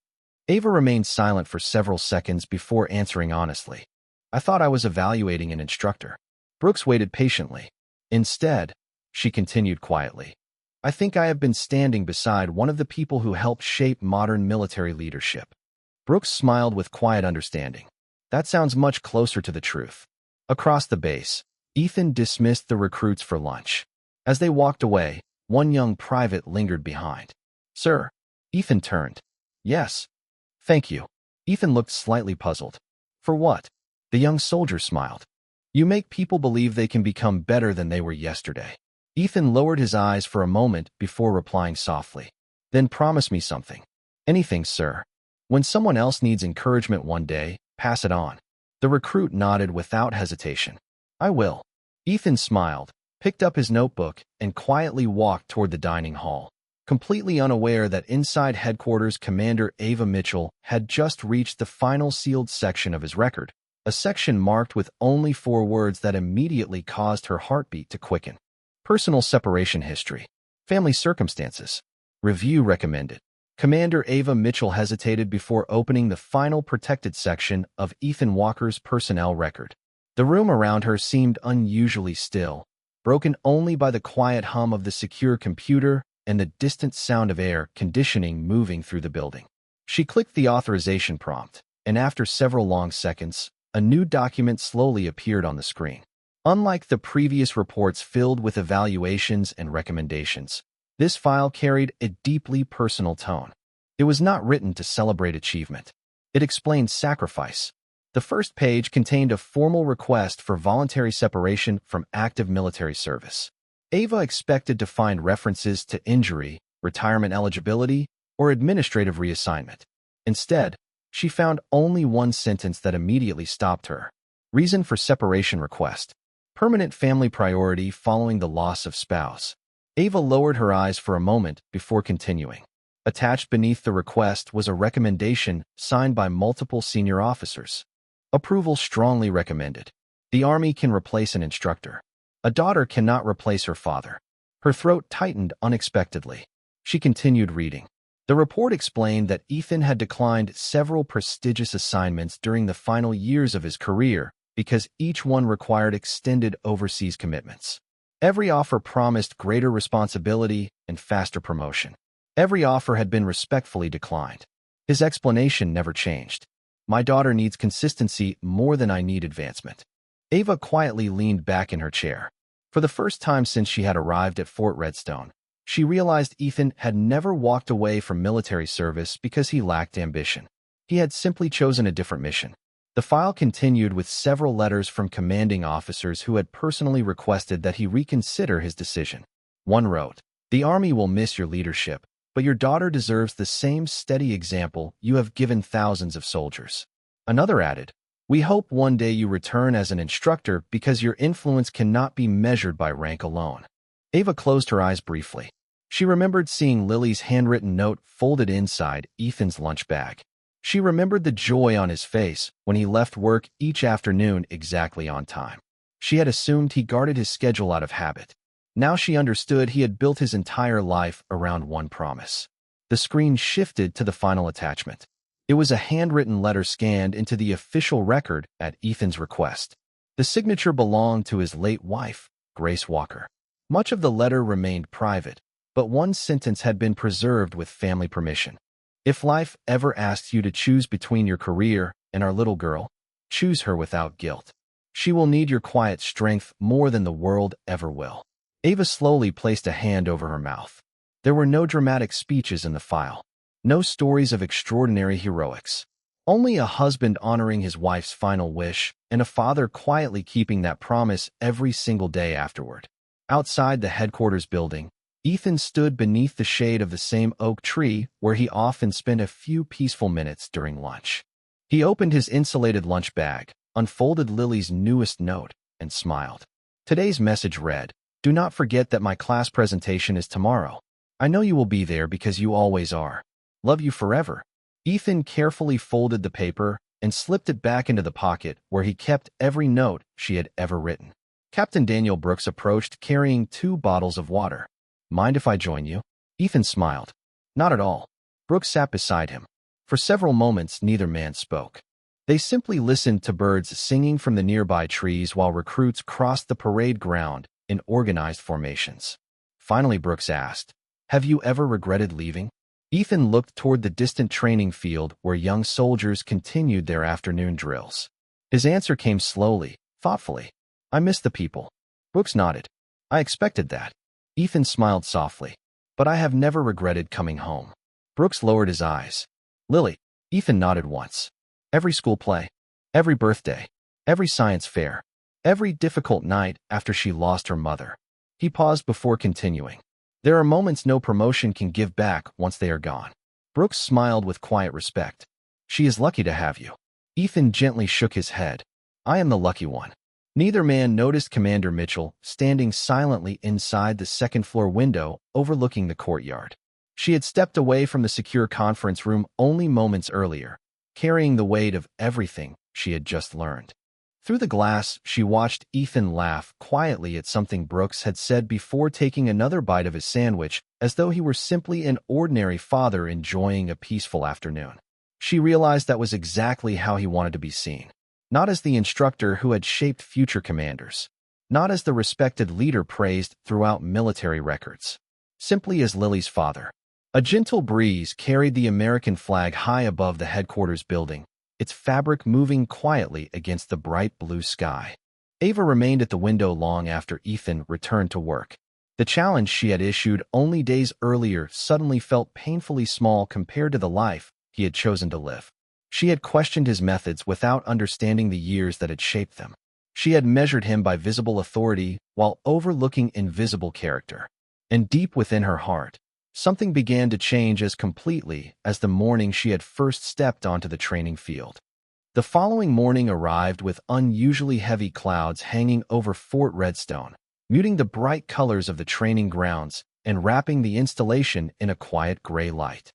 Ava remained silent for several seconds before answering honestly. "I thought I was evaluating an instructor." Brooks waited patiently. "Instead," she continued quietly, "I think I have been standing beside one of the people who helped shape modern military leadership." Brooks smiled with quiet understanding. "That sounds much closer to the truth." Across the base, Ethan dismissed the recruits for lunch. As they walked away, one young private lingered behind. "Sir?" Ethan turned. "Yes." "Thank you." Ethan looked slightly puzzled. "For what?" The young soldier smiled. "You make people believe they can become better than they were yesterday." Ethan lowered his eyes for a moment before replying softly. "Then promise me something." "Anything, sir. When someone else needs encouragement one day, pass it on." The recruit nodded without hesitation. "I will." Ethan smiled, picked up his notebook, and quietly walked toward the dining hall. Completely unaware that inside headquarters Commander Ava Mitchell had just reached the final sealed section of his record, a section marked with only 4 words that immediately caused her heartbeat to quicken. Personal separation history. Family circumstances. Review recommended. Commander Ava Mitchell hesitated before opening the final protected section of Ethan Walker's personnel record. The room around her seemed unusually still, broken only by the quiet hum of the secure computer and the distant sound of air conditioning moving through the building. She clicked the authorization prompt, and after several long seconds, a new document slowly appeared on the screen. Unlike the previous reports filled with evaluations and recommendations, this file carried a deeply personal tone. It was not written to celebrate achievement. It explained sacrifice. The first page contained a formal request for voluntary separation from active military service. Ava expected to find references to injury, retirement eligibility, or administrative reassignment. Instead, she found only one sentence that immediately stopped her. Reason for separation request. Permanent family priority following the loss of spouse. Ava lowered her eyes for a moment before continuing. Attached beneath the request was a recommendation signed by multiple senior officers. Approval strongly recommended. The Army can replace an instructor. A daughter cannot replace her father. Her throat tightened unexpectedly. She continued reading. The report explained that Ethan had declined several prestigious assignments during the final years of his career because each one required extended overseas commitments. Every offer promised greater responsibility and faster promotion. Every offer had been respectfully declined. His explanation never changed. "My daughter needs consistency more than I need advancement." Ava quietly leaned back in her chair. For the first time since she had arrived at Fort Redstone, she realized Ethan had never walked away from military service because he lacked ambition. He had simply chosen a different mission. The file continued with several letters from commanding officers who had personally requested that he reconsider his decision. One wrote, "The Army will miss your leadership, but your daughter deserves the same steady example you have given thousands of soldiers." Another added, "We hope one day you return as an instructor because your influence cannot be measured by rank alone." Ava closed her eyes briefly. She remembered seeing Lily's handwritten note folded inside Ethan's lunch bag. She remembered the joy on his face when he left work each afternoon exactly on time. She had assumed he guarded his schedule out of habit. Now she understood he had built his entire life around one promise. The screen shifted to the final attachment. It was a handwritten letter scanned into the official record at Ethan's request. The signature belonged to his late wife, Grace Walker. Much of the letter remained private, but one sentence had been preserved with family permission. "If life ever asks you to choose between your career and our little girl, choose her without guilt. She will need your quiet strength more than the world ever will." Ava slowly placed a hand over her mouth. There were no dramatic speeches in the file. No stories of extraordinary heroics. Only a husband honoring his wife's final wish and a father quietly keeping that promise every single day afterward. Outside the headquarters building, Ethan stood beneath the shade of the same oak tree where he often spent a few peaceful minutes during lunch. He opened his insulated lunch bag, unfolded Lily's newest note, and smiled. Today's message read, "Do not forget that my class presentation is tomorrow. I know you will be there because you always are. Love you forever." Ethan carefully folded the paper and slipped it back into the pocket where he kept every note she had ever written. Captain Daniel Brooks approached carrying 2 bottles of water. "Mind if I join you?" Ethan smiled. "Not at all." Brooks sat beside him. For several moments, neither man spoke. They simply listened to birds singing from the nearby trees while recruits crossed the parade ground in organized formations. Finally, Brooks asked, "Have you ever regretted leaving?" Ethan looked toward the distant training field where young soldiers continued their afternoon drills. His answer came slowly, thoughtfully. "I miss the people." Brooks nodded. "I expected that." Ethan smiled softly. "But I have never regretted coming home." Brooks lowered his eyes. "Lily." Ethan nodded once. "Every school play, every birthday, every science fair, every difficult night after she lost her mother." He paused before continuing. "There are moments no promotion can give back once they are gone." Brooks smiled with quiet respect. "She is lucky to have you." Ethan gently shook his head. "I am the lucky one." Neither man noticed Commander Mitchell standing silently inside the second-floor window overlooking the courtyard. She had stepped away from the secure conference room only moments earlier, carrying the weight of everything she had just learned. Through the glass, she watched Ethan laugh quietly at something Brooks had said before taking another bite of his sandwich, as though he were simply an ordinary father enjoying a peaceful afternoon. She realized that was exactly how he wanted to be seen. Not as the instructor who had shaped future commanders. Not as the respected leader praised throughout military records. Simply as Lily's father. A gentle breeze carried the American flag high above the headquarters building, its fabric moving quietly against the bright blue sky. Ava remained at the window long after Ethan returned to work. The challenge she had issued only days earlier suddenly felt painfully small compared to the life he had chosen to live. She had questioned his methods without understanding the years that had shaped them. She had measured him by visible authority while overlooking invisible character. And deep within her heart, something began to change as completely as the morning she had first stepped onto the training field. The following morning arrived with unusually heavy clouds hanging over Fort Redstone, muting the bright colors of the training grounds and wrapping the installation in a quiet gray light.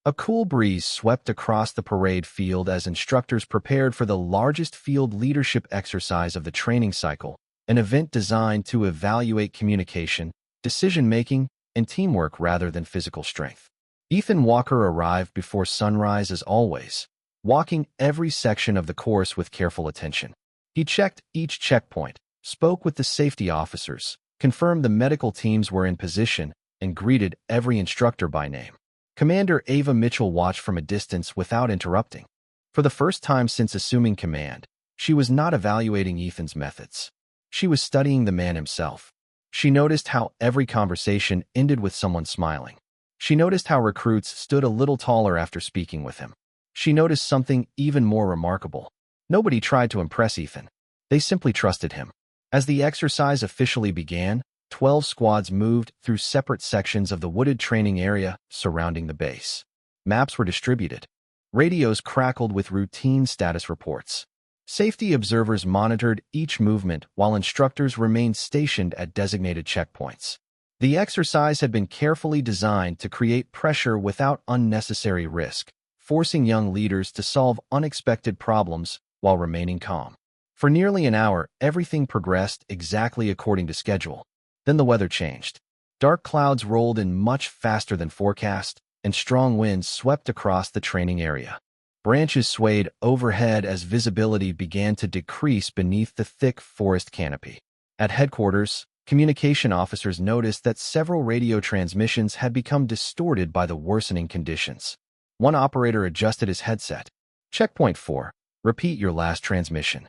A cool breeze swept across the parade field as instructors prepared for the largest field leadership exercise of the training cycle, an event designed to evaluate communication, decision-making, and teamwork rather than physical strength. Ethan Walker arrived before sunrise as always, walking every section of the course with careful attention. He checked each checkpoint, spoke with the safety officers, confirmed the medical teams were in position, and greeted every instructor by name. Commander Ava Mitchell watched from a distance without interrupting. For the first time since assuming command, she was not evaluating Ethan's methods. She was studying the man himself. She noticed how every conversation ended with someone smiling. She noticed how recruits stood a little taller after speaking with him. She noticed something even more remarkable. Nobody tried to impress Ethan. They simply trusted him. As the exercise officially began, 12 squads moved through separate sections of the wooded training area surrounding the base. Maps were distributed. Radios crackled with routine status reports. Safety observers monitored each movement while instructors remained stationed at designated checkpoints. The exercise had been carefully designed to create pressure without unnecessary risk, forcing young leaders to solve unexpected problems while remaining calm. For nearly an hour, everything progressed exactly according to schedule. Then the weather changed. Dark clouds rolled in much faster than forecast, and strong winds swept across the training area. Branches swayed overhead as visibility began to decrease beneath the thick forest canopy. At headquarters, communication officers noticed that several radio transmissions had become distorted by the worsening conditions. One operator adjusted his headset. Checkpoint 4. Repeat your last transmission.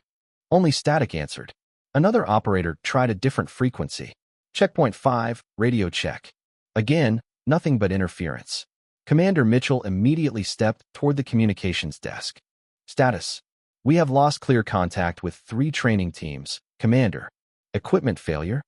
Only static answered. Another operator tried a different frequency. Checkpoint 5. Radio check. Again, nothing but interference. Commander Mitchell immediately stepped toward the communications desk. Status. We have lost clear contact with 3 training teams. Commander. Equipment failure?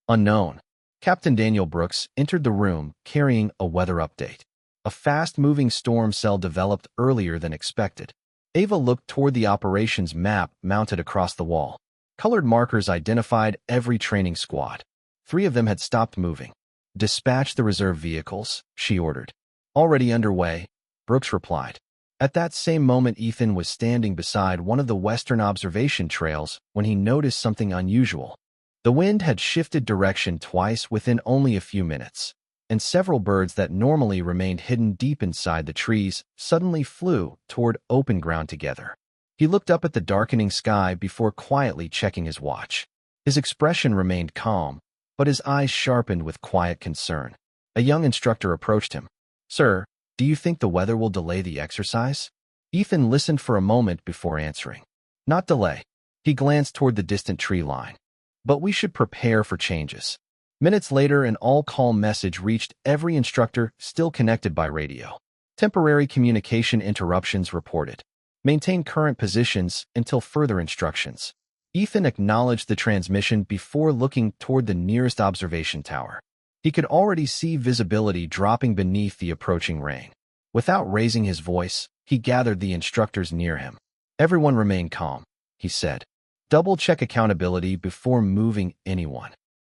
Unknown. Captain Daniel Brooks entered the room carrying a weather update. A fast-moving storm cell developed earlier than expected. Ava looked toward the operations map mounted across the wall. Colored markers identified every training squad. 3 of them had stopped moving. Dispatch the reserve vehicles, she ordered. Already underway, Brooks replied. At that same moment, Ethan was standing beside one of the western observation trails when he noticed something unusual. The wind had shifted direction twice within only a few minutes, and several birds that normally remained hidden deep inside the trees suddenly flew toward open ground together. He looked up at the darkening sky before quietly checking his watch. His expression remained calm, but his eyes sharpened with quiet concern. A young instructor approached him. Sir, do you think the weather will delay the exercise? Ethan listened for a moment before answering. Not delay. He glanced toward the distant tree line. But we should prepare for changes. Minutes later, an all-call message reached every instructor still connected by radio. Temporary communication interruptions reported. Maintain current positions until further instructions. Ethan acknowledged the transmission before looking toward the nearest observation tower. He could already see visibility dropping beneath the approaching rain. Without raising his voice, he gathered the instructors near him. Everyone remain calm, he said. Double-check accountability before moving anyone.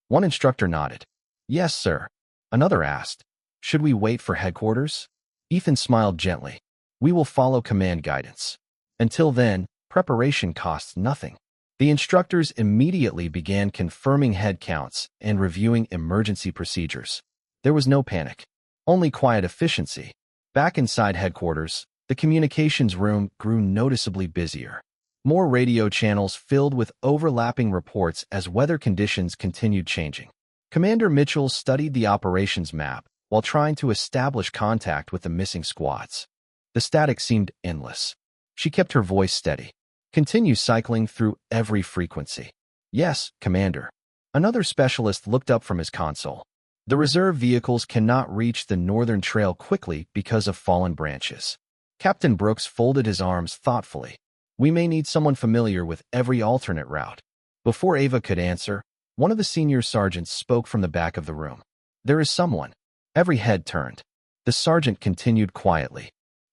One instructor nodded. Yes, sir. Another asked, should we wait for headquarters? Ethan smiled gently. We will follow command guidance. Until then, preparation costs nothing. The instructors immediately began confirming head counts and reviewing emergency procedures. There was no panic, only quiet efficiency. Back inside headquarters, the communications room grew noticeably busier. More radio channels filled with overlapping reports as weather conditions continued changing. Commander Mitchell studied the operations map while trying to establish contact with the missing squads. The static seemed endless. She kept her voice steady. Continue cycling through every frequency. Yes, Commander. Another specialist looked up from his console. The reserve vehicles cannot reach the northern trail quickly because of fallen branches. Captain Brooks folded his arms thoughtfully. We may need someone familiar with every alternate route. Before Ava could answer, one of the senior sergeants spoke from the back of the room. There is someone. Every head turned. The sergeant continued quietly.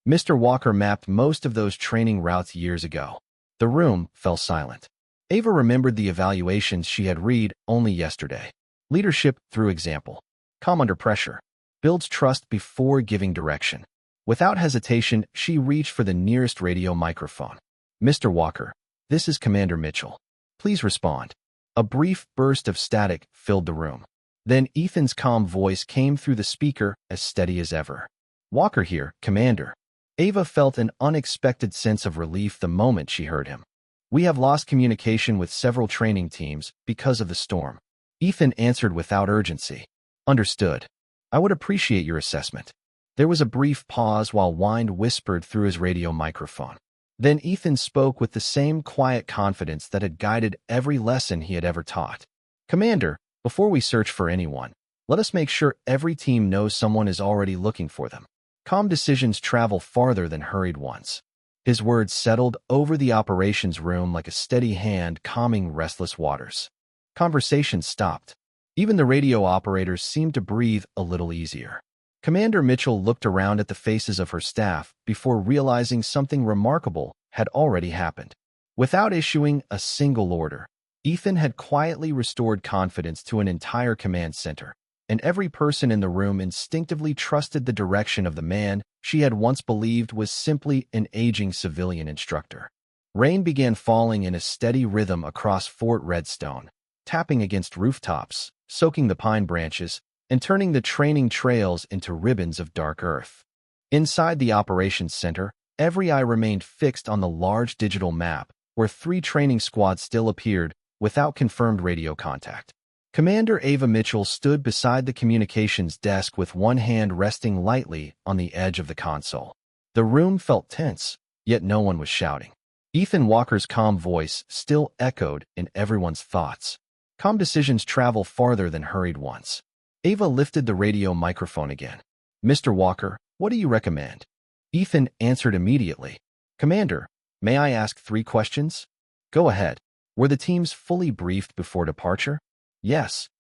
Mr. Walker mapped most of those training routes years ago. The room fell silent. Ava remembered the evaluations she had read only yesterday. Leadership through example. Calm under pressure. Builds trust before giving direction. Without hesitation, she reached for the nearest radio microphone. Mr. Walker, this is Commander Mitchell. Please respond. A brief burst of static filled the room. Then Ethan's calm voice came through the speaker as steady as ever. Walker here, Commander. Ava felt an unexpected sense of relief the moment she heard him. We have lost communication with several training teams because of the storm. Ethan answered without urgency. Understood. I would appreciate your assessment. There was a brief pause while Wind whispered through his radio microphone. Then Ethan spoke with the same quiet confidence that had guided every lesson he had ever taught. Commander, before we search for anyone, let us make sure every team knows someone is already looking for them. Calm decisions travel farther than hurried ones. His words settled over the operations room like a steady hand calming restless waters. Conversation stopped. Even the radio operators seemed to breathe a little easier. Commander Mitchell looked around at the faces of her staff before realizing something remarkable had already happened. Without issuing a single order, Ethan had quietly restored confidence to an entire command center, and every person in the room instinctively trusted the direction of the man she had once believed was simply an aging civilian instructor. Rain began falling in a steady rhythm across Fort Redstone, tapping against rooftops, soaking the pine branches, and turning the training trails into ribbons of dark earth. Inside the operations center, every eye remained fixed on the large digital map, where 3 training squads still appeared without confirmed radio contact. Commander Ava Mitchell stood beside the communications desk with one hand resting lightly on the edge of the console. The room felt tense, yet no one was shouting. Ethan Walker's calm voice still echoed in everyone's thoughts. Calm decisions travel farther than hurried ones. Ava lifted the radio microphone again. "Mr. Walker, what do you recommend?" Ethan answered immediately. "Commander, may I ask 3 questions?" "Go ahead." "Were the teams fully briefed before departure?" "Yes."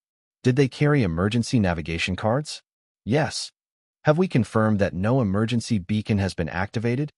"Did they carry emergency navigation cards?" "Yes." "Have we confirmed that no emergency beacon has been activated?"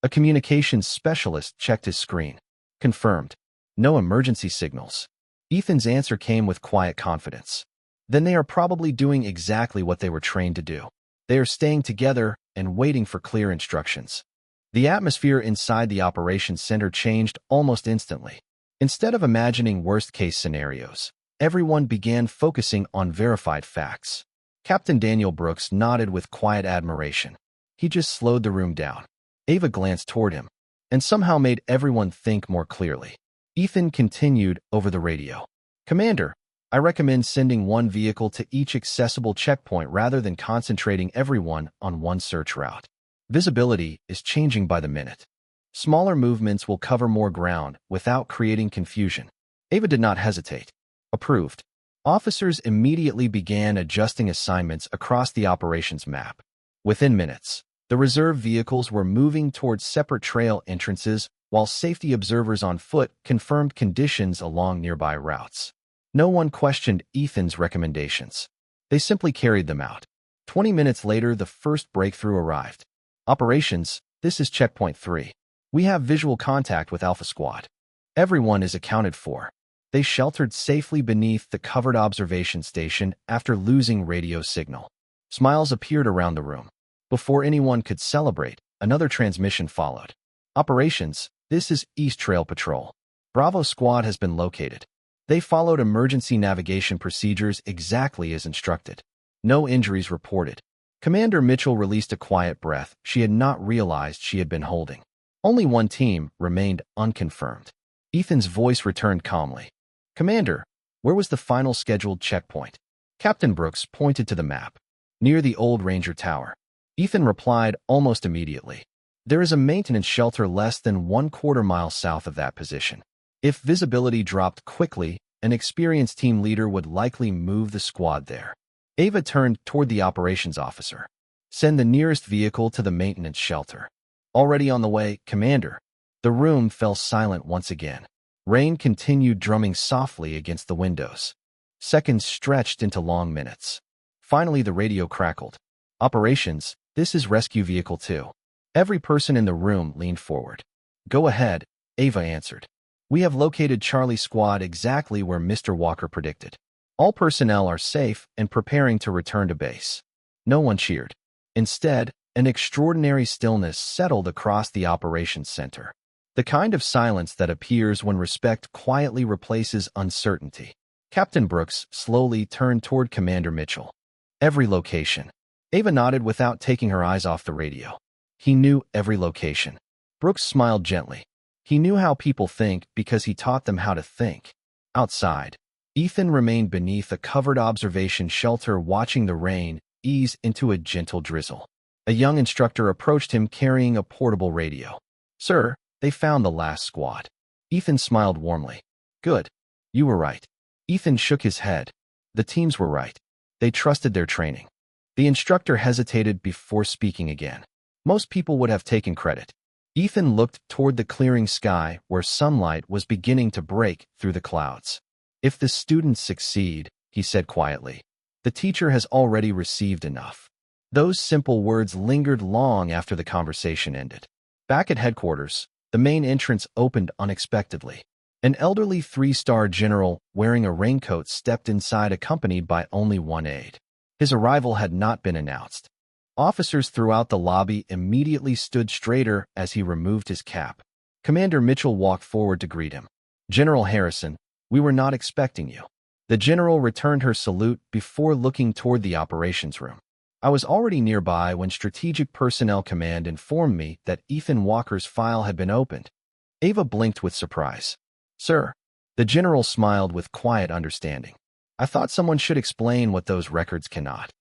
A communications specialist checked his screen. "Confirmed. No emergency signals." Ethan's answer came with quiet confidence. "Then they are probably doing exactly what they were trained to do. They are staying together and waiting for clear instructions." The atmosphere inside the operations center changed almost instantly. Instead of imagining worst-case scenarios, everyone began focusing on verified facts. Captain Daniel Brooks nodded with quiet admiration. He just slowed the room down. Ava glanced toward him, and somehow made everyone think more clearly. Ethan continued over the radio. "Commander, I recommend sending 1 vehicle to each accessible checkpoint rather than concentrating everyone on one search route. Visibility is changing by the minute. Smaller movements will cover more ground without creating confusion." Ava did not hesitate. "Approved." Officers immediately began adjusting assignments across the operations map. Within minutes, the reserve vehicles were moving towards separate trail entrances while safety observers on foot confirmed conditions along nearby routes. No one questioned Ethan's recommendations. They simply carried them out. 20 minutes later, the first breakthrough arrived. "Operations, this is Checkpoint 3. We have visual contact with Alpha Squad. Everyone is accounted for." They sheltered safely beneath the covered observation station after losing radio signal. Smiles appeared around the room. Before anyone could celebrate, another transmission followed. "Operations, this is East Trail Patrol. Bravo Squad has been located. They followed emergency navigation procedures exactly as instructed. No injuries reported." Commander Mitchell released a quiet breath she had not realized she had been holding. Only one team remained unconfirmed. Ethan's voice returned calmly. "Commander, where was the final scheduled checkpoint?" Captain Brooks pointed to the map. "Near the old Ranger Tower." Ethan replied almost immediately. "There is a maintenance shelter less than 1/4 mile south of that position. If visibility dropped quickly, an experienced team leader would likely move the squad there." Ava turned toward the operations officer. "Send the nearest vehicle to the maintenance shelter." "Already on the way, Commander." The room fell silent once again. Rain continued drumming softly against the windows. Seconds stretched into long minutes. Finally, the radio crackled. "Operations, this is Rescue Vehicle 2. Every person in the room leaned forward. "Go ahead," Ava answered. "We have located Charlie Squad exactly where Mr. Walker predicted. All personnel are safe and preparing to return to base." No one cheered. Instead, an extraordinary stillness settled across the operations center. The kind of silence that appears when respect quietly replaces uncertainty. Captain Brooks slowly turned toward Commander Mitchell. "Every location." Ava nodded without taking her eyes off the radio. He knew every location. Brooks smiled gently. He knew how people think because he taught them how to think. Outside, Ethan remained beneath a covered observation shelter watching the rain ease into a gentle drizzle. A young instructor approached him carrying a portable radio. "Sir, they found the last squad." Ethan smiled warmly. "Good. You were right." Ethan shook his head. The teams were right. They trusted their training. The instructor hesitated before speaking again. "Most people would have taken credit. Ethan looked toward the clearing sky where sunlight was beginning to break through the clouds. "If the students succeed," he said quietly, "the teacher has already received enough." Those simple words lingered long after the conversation ended. Back at headquarters, the main entrance opened unexpectedly. An elderly three-star general wearing a raincoat stepped inside accompanied by only one aide. His arrival had not been announced. Officers throughout the lobby immediately stood straighter as he removed his cap. Commander Mitchell walked forward to greet him. "General Harrison, we were not expecting you." The general returned her salute before looking toward the operations room. "I was already nearby when Strategic Personnel Command informed me that Ethan Walker's file had been opened." Ava blinked with surprise. "Sir." The general smiled with quiet understanding. "I thought someone should explain what those records cannot."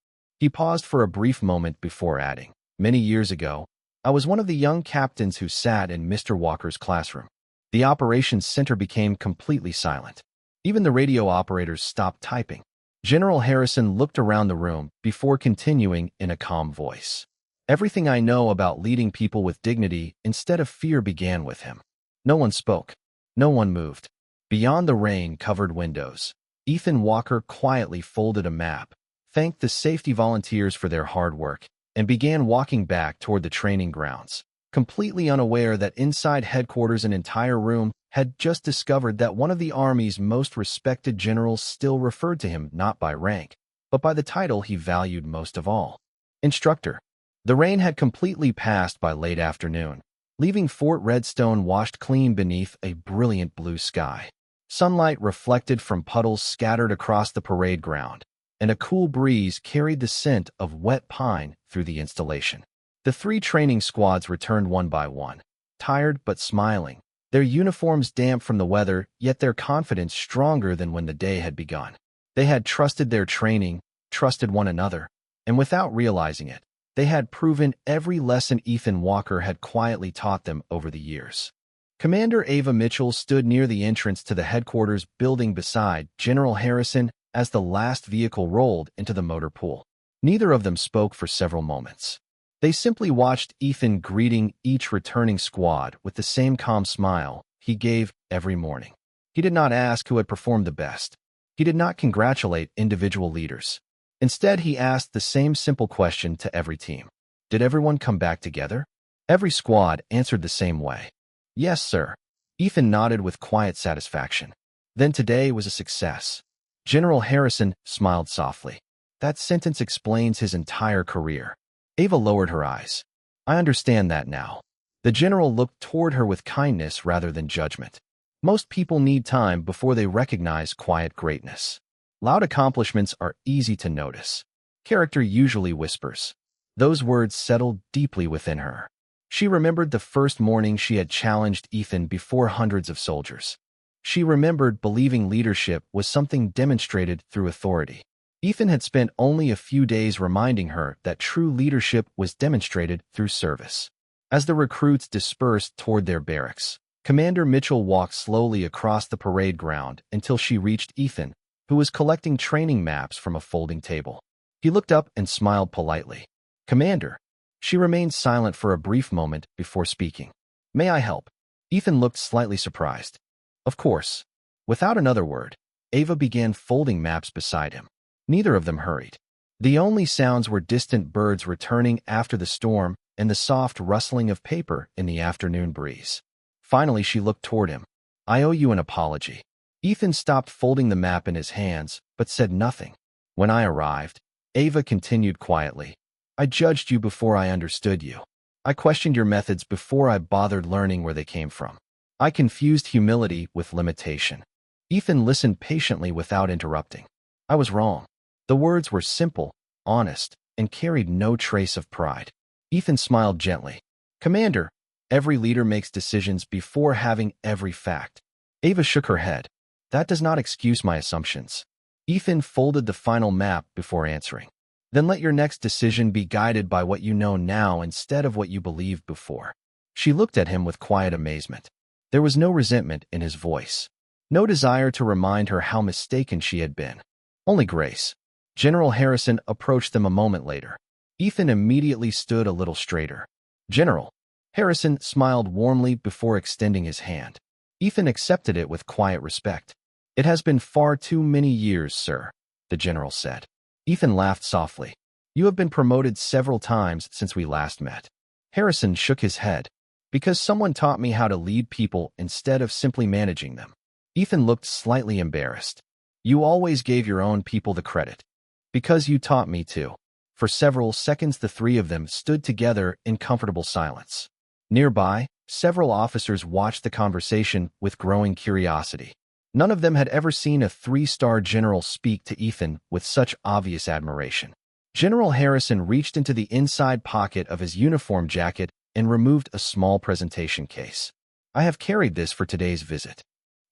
He paused for a brief moment before adding, "Many years ago, I was one of the young captains who sat in Mr. Walker's classroom." The operations center became completely silent. Even the radio operators stopped typing. General Harrison looked around the room before continuing in a calm voice. "Everything I know about leading people with dignity instead of fear began with him." No one spoke. No one moved. Beyond the rain-covered windows, Ethan Walker quietly folded a map, thanked the safety volunteers for their hard work, and began walking back toward the training grounds, completely unaware that inside headquarters an entire room had just discovered that one of the Army's most respected generals still referred to him not by rank, but by the title he valued most of all: instructor. The rain had completely passed by late afternoon, leaving Fort Redstone washed clean beneath a brilliant blue sky. Sunlight reflected from puddles scattered across the parade ground, and a cool breeze carried the scent of wet pine through the installation. The three training squads returned one by one, tired but smiling, their uniforms damp from the weather, yet their confidence stronger than when the day had begun. They had trusted their training, trusted one another, and without realizing it, they had proven every lesson Ethan Walker had quietly taught them over the years. Commander Ava Mitchell stood near the entrance to the headquarters building beside General Harrison as the last vehicle rolled into the motor pool. Neither of them spoke for several moments. They simply watched Ethan greeting each returning squad with the same calm smile he gave every morning. He did not ask who had performed the best. He did not congratulate individual leaders. Instead, he asked the same simple question to every team: "Did everyone come back together?" Every squad answered the same way: "Yes, sir." Ethan nodded with quiet satisfaction. "Then today was a success." General Harrison smiled softly. "That sentence explains his entire career." Ava lowered her eyes. "I understand that now." The general looked toward her with kindness rather than judgment. Most people need time before they recognize quiet greatness. Loud accomplishments are easy to notice. Character usually whispers. Those words settled deeply within her. She remembered the first morning she had challenged Ethan before hundreds of soldiers. She remembered believing leadership was something demonstrated through authority. Ethan had spent only a few days reminding her that true leadership was demonstrated through service. As the recruits dispersed toward their barracks, Commander Mitchell walked slowly across the parade ground until she reached Ethan, who was collecting training maps from a folding table. He looked up and smiled politely. "Commander." She remained silent for a brief moment before speaking. "May I help?" Ethan looked slightly surprised. "Of course." Without another word, Ava began folding maps beside him. Neither of them hurried. The only sounds were distant birds returning after the storm and the soft rustling of paper in the afternoon breeze. Finally, she looked toward him. "I owe you an apology." Ethan stopped folding the map in his hands, but said nothing. "When I arrived," Ava continued quietly, "I judged you before I understood you. I questioned your methods before I bothered learning where they came from. I confused humility with limitation." Ethan listened patiently without interrupting. "I was wrong." The words were simple, honest, and carried no trace of pride. Ethan smiled gently. "Commander, every leader makes decisions before having every fact." Ava shook her head. "That does not excuse my assumptions." Ethan folded the final map before answering. "Then let your next decision be guided by what you know now instead of what you believed before." She looked at him with quiet amazement. There was no resentment in his voice, no desire to remind her how mistaken she had been. Only grace. General Harrison approached them a moment later. Ethan immediately stood a little straighter. "General." Harrison smiled warmly before extending his hand. Ethan accepted it with quiet respect. "It has been far too many years, sir," the general said. Ethan laughed softly. "You have been promoted several times since we last met." Harrison shook his head. "Because someone taught me how to lead people instead of simply managing them." Ethan looked slightly embarrassed. "You always gave your own people the credit." "Because you taught me to." For several seconds the three of them stood together in comfortable silence. Nearby, several officers watched the conversation with growing curiosity. None of them had ever seen a three-star general speak to Ethan with such obvious admiration. General Harrison reached into the inside pocket of his uniform jacket and removed a small presentation case. "I have carried this for today's visit."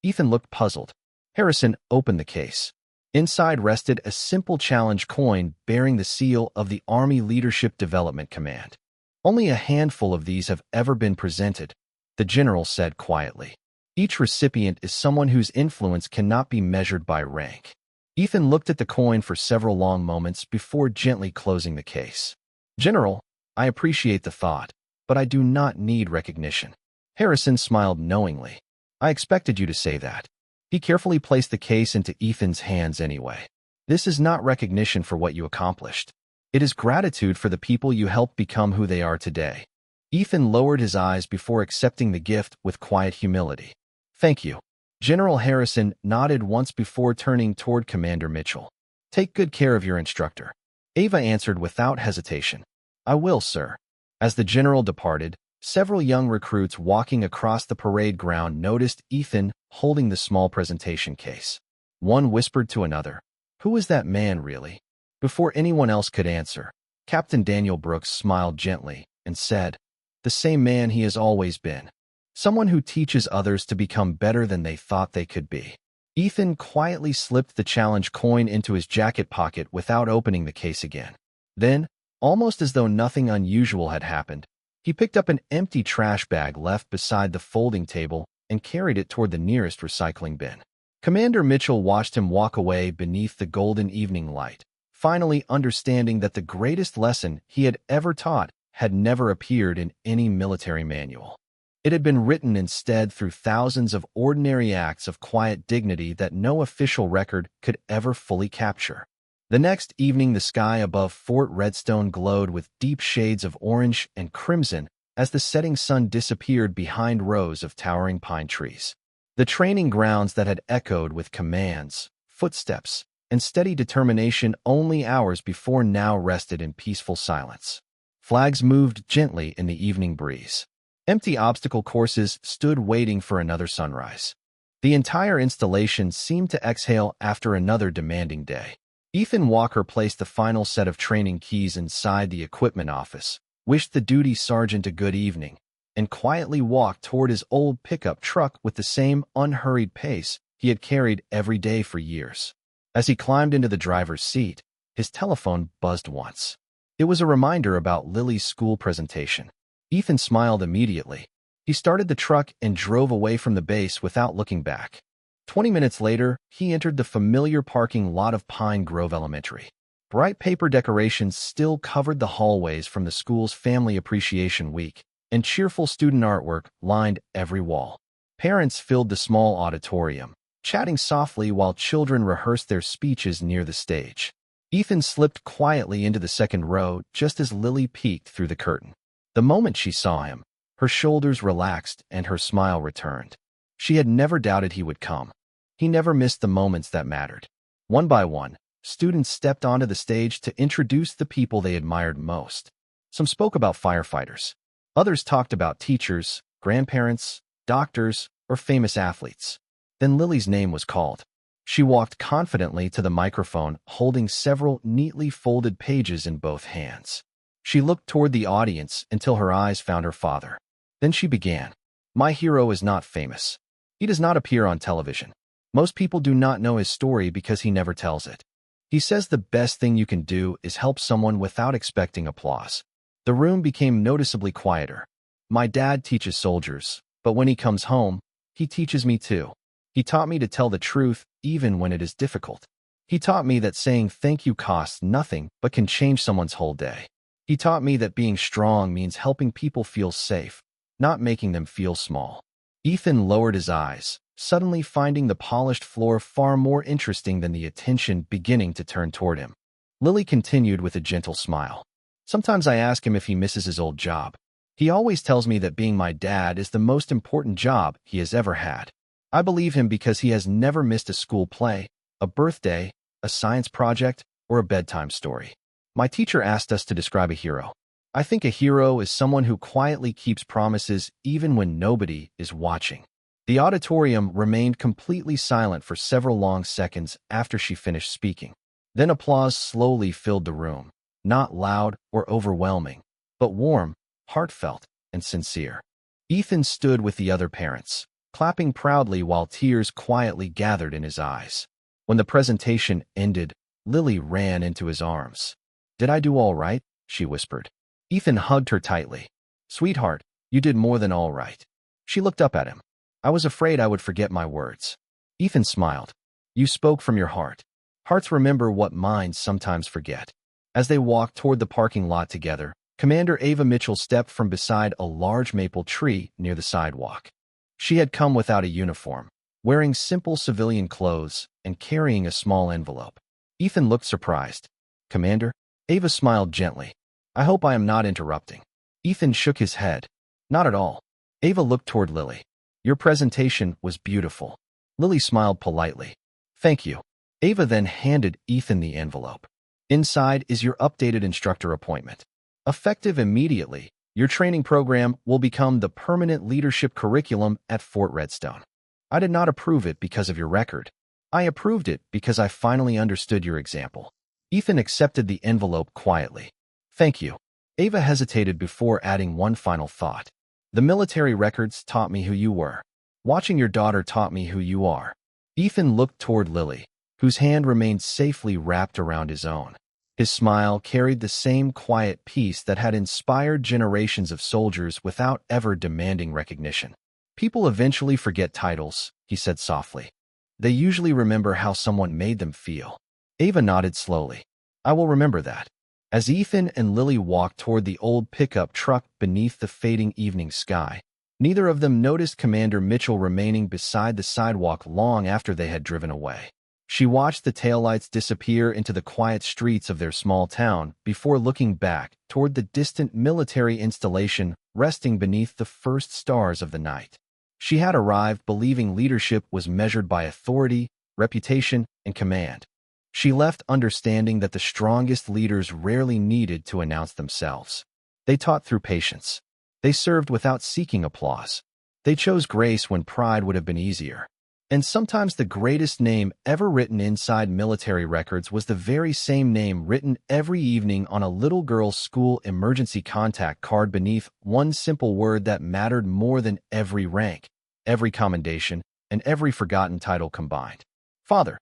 Ethan looked puzzled. Harrison opened the case. Inside rested a simple challenge coin bearing the seal of the Army Leadership Development Command. "Only a handful of these have ever been presented," the general said quietly. "Each recipient is someone whose influence cannot be measured by rank." Ethan looked at the coin for several long moments before gently closing the case. "General, I appreciate the thought, but I do not need recognition." Harrison smiled knowingly. "I expected you to say that." He carefully placed the case into Ethan's hands anyway. "This is not recognition for what you accomplished. It is gratitude for the people you helped become who they are today." Ethan lowered his eyes before accepting the gift with quiet humility. "Thank you." General Harrison nodded once before turning toward Commander Mitchell. "Take good care of your instructor." Ava answered without hesitation. "I will, sir." As the general departed, several young recruits walking across the parade ground noticed Ethan holding the small presentation case. One whispered to another, "Who is that man, really?" Before anyone else could answer, Captain Daniel Brooks smiled gently and said, "The same man he has always been. Someone who teaches others to become better than they thought they could be." Ethan quietly slipped the challenge coin into his jacket pocket without opening the case again. Then, almost as though nothing unusual had happened, he picked up an empty trash bag left beside the folding table and carried it toward the nearest recycling bin. Commander Mitchell watched him walk away beneath the golden evening light, finally understanding that the greatest lesson he had ever taught had never appeared in any military manual. It had been written instead through thousands of ordinary acts of quiet dignity that no official record could ever fully capture. The next evening, the sky above Fort Redstone glowed with deep shades of orange and crimson as the setting sun disappeared behind rows of towering pine trees. The training grounds that had echoed with commands, footsteps, and steady determination only hours before now rested in peaceful silence. Flags moved gently in the evening breeze. Empty obstacle courses stood waiting for another sunrise. The entire installation seemed to exhale after another demanding day. Ethan Walker placed the final set of training keys inside the equipment office, wished the duty sergeant a good evening, and quietly walked toward his old pickup truck with the same unhurried pace he had carried every day for years. As he climbed into the driver's seat, his telephone buzzed once. It was a reminder about Lily's school presentation. Ethan smiled immediately. He started the truck and drove away from the base without looking back. 20 minutes later, he entered the familiar parking lot of Pine Grove Elementary. Bright paper decorations still covered the hallways from the school's Family Appreciation Week, and cheerful student artwork lined every wall. Parents filled the small auditorium, chatting softly while children rehearsed their speeches near the stage. Ethan slipped quietly into the second row just as Lily peeked through the curtain. The moment she saw him, her shoulders relaxed and her smile returned. She had never doubted he would come. He never missed the moments that mattered. One by one, students stepped onto the stage to introduce the people they admired most. Some spoke about firefighters. Others talked about teachers, grandparents, doctors, or famous athletes. Then Lily's name was called. She walked confidently to the microphone, holding several neatly folded pages in both hands. She looked toward the audience until her eyes found her father. Then she began. "My hero is not famous. He does not appear on television. Most people do not know his story because he never tells it. He says the best thing you can do is help someone without expecting applause." The room became noticeably quieter. "My dad teaches soldiers, but when he comes home, he teaches me too. He taught me to tell the truth even when it is difficult. He taught me that saying thank you costs nothing but can change someone's whole day. He taught me that being strong means helping people feel safe, not making them feel small. Ethan lowered his eyes, suddenly finding the polished floor far more interesting than the attention beginning to turn toward him. Lily continued with a gentle smile. Sometimes I ask him if he misses his old job. He always tells me that being my dad is the most important job he has ever had. I believe him because he has never missed a school play, a birthday, a science project, or a bedtime story. My teacher asked us to describe a hero. I think a hero is someone who quietly keeps promises even when nobody is watching. The auditorium remained completely silent for several long seconds after she finished speaking. Then applause slowly filled the room, not loud or overwhelming, but warm, heartfelt, and sincere. Ethan stood with the other parents, clapping proudly while tears quietly gathered in his eyes. When the presentation ended, Lily ran into his arms. "Did I do all right?" she whispered. Ethan hugged her tightly. "Sweetheart, you did more than all right." She looked up at him. "I was afraid I would forget my words." Ethan smiled. "You spoke from your heart. Hearts remember what minds sometimes forget." As they walked toward the parking lot together, Commander Ava Mitchell stepped from beside a large maple tree near the sidewalk. She had come without a uniform, wearing simple civilian clothes and carrying a small envelope. Ethan looked surprised. "Commander?" Ava smiled gently. "I hope I am not interrupting." Ethan shook his head. "Not at all." Ava looked toward Lily. "Your presentation was beautiful." Lily smiled politely. "Thank you." Ava then handed Ethan the envelope. "Inside is your updated instructor appointment. Effective immediately, your training program will become the permanent leadership curriculum at Fort Redstone. I did not approve it because of your record. I approved it because I finally understood your example." Ethan accepted the envelope quietly. "Thank you." Ava hesitated before adding one final thought. "The military records taught me who you were. Watching your daughter taught me who you are." Ethan looked toward Lily, whose hand remained safely wrapped around his own. His smile carried the same quiet peace that had inspired generations of soldiers without ever demanding recognition. "People eventually forget titles," he said softly. "They usually remember how someone made them feel." Ava nodded slowly. "I will remember that." As Ethan and Lily walked toward the old pickup truck beneath the fading evening sky, neither of them noticed Commander Mitchell remaining beside the sidewalk long after they had driven away. She watched the taillights disappear into the quiet streets of their small town before looking back toward the distant military installation resting beneath the first stars of the night. She had arrived believing leadership was measured by authority, reputation, and command. She left understanding that the strongest leaders rarely needed to announce themselves. They taught through patience. They served without seeking applause. They chose grace when pride would have been easier. And sometimes the greatest name ever written inside military records was the very same name written every evening on a little girl's school emergency contact card beneath one simple word that mattered more than every rank, every commendation, and every forgotten title combined. "Father."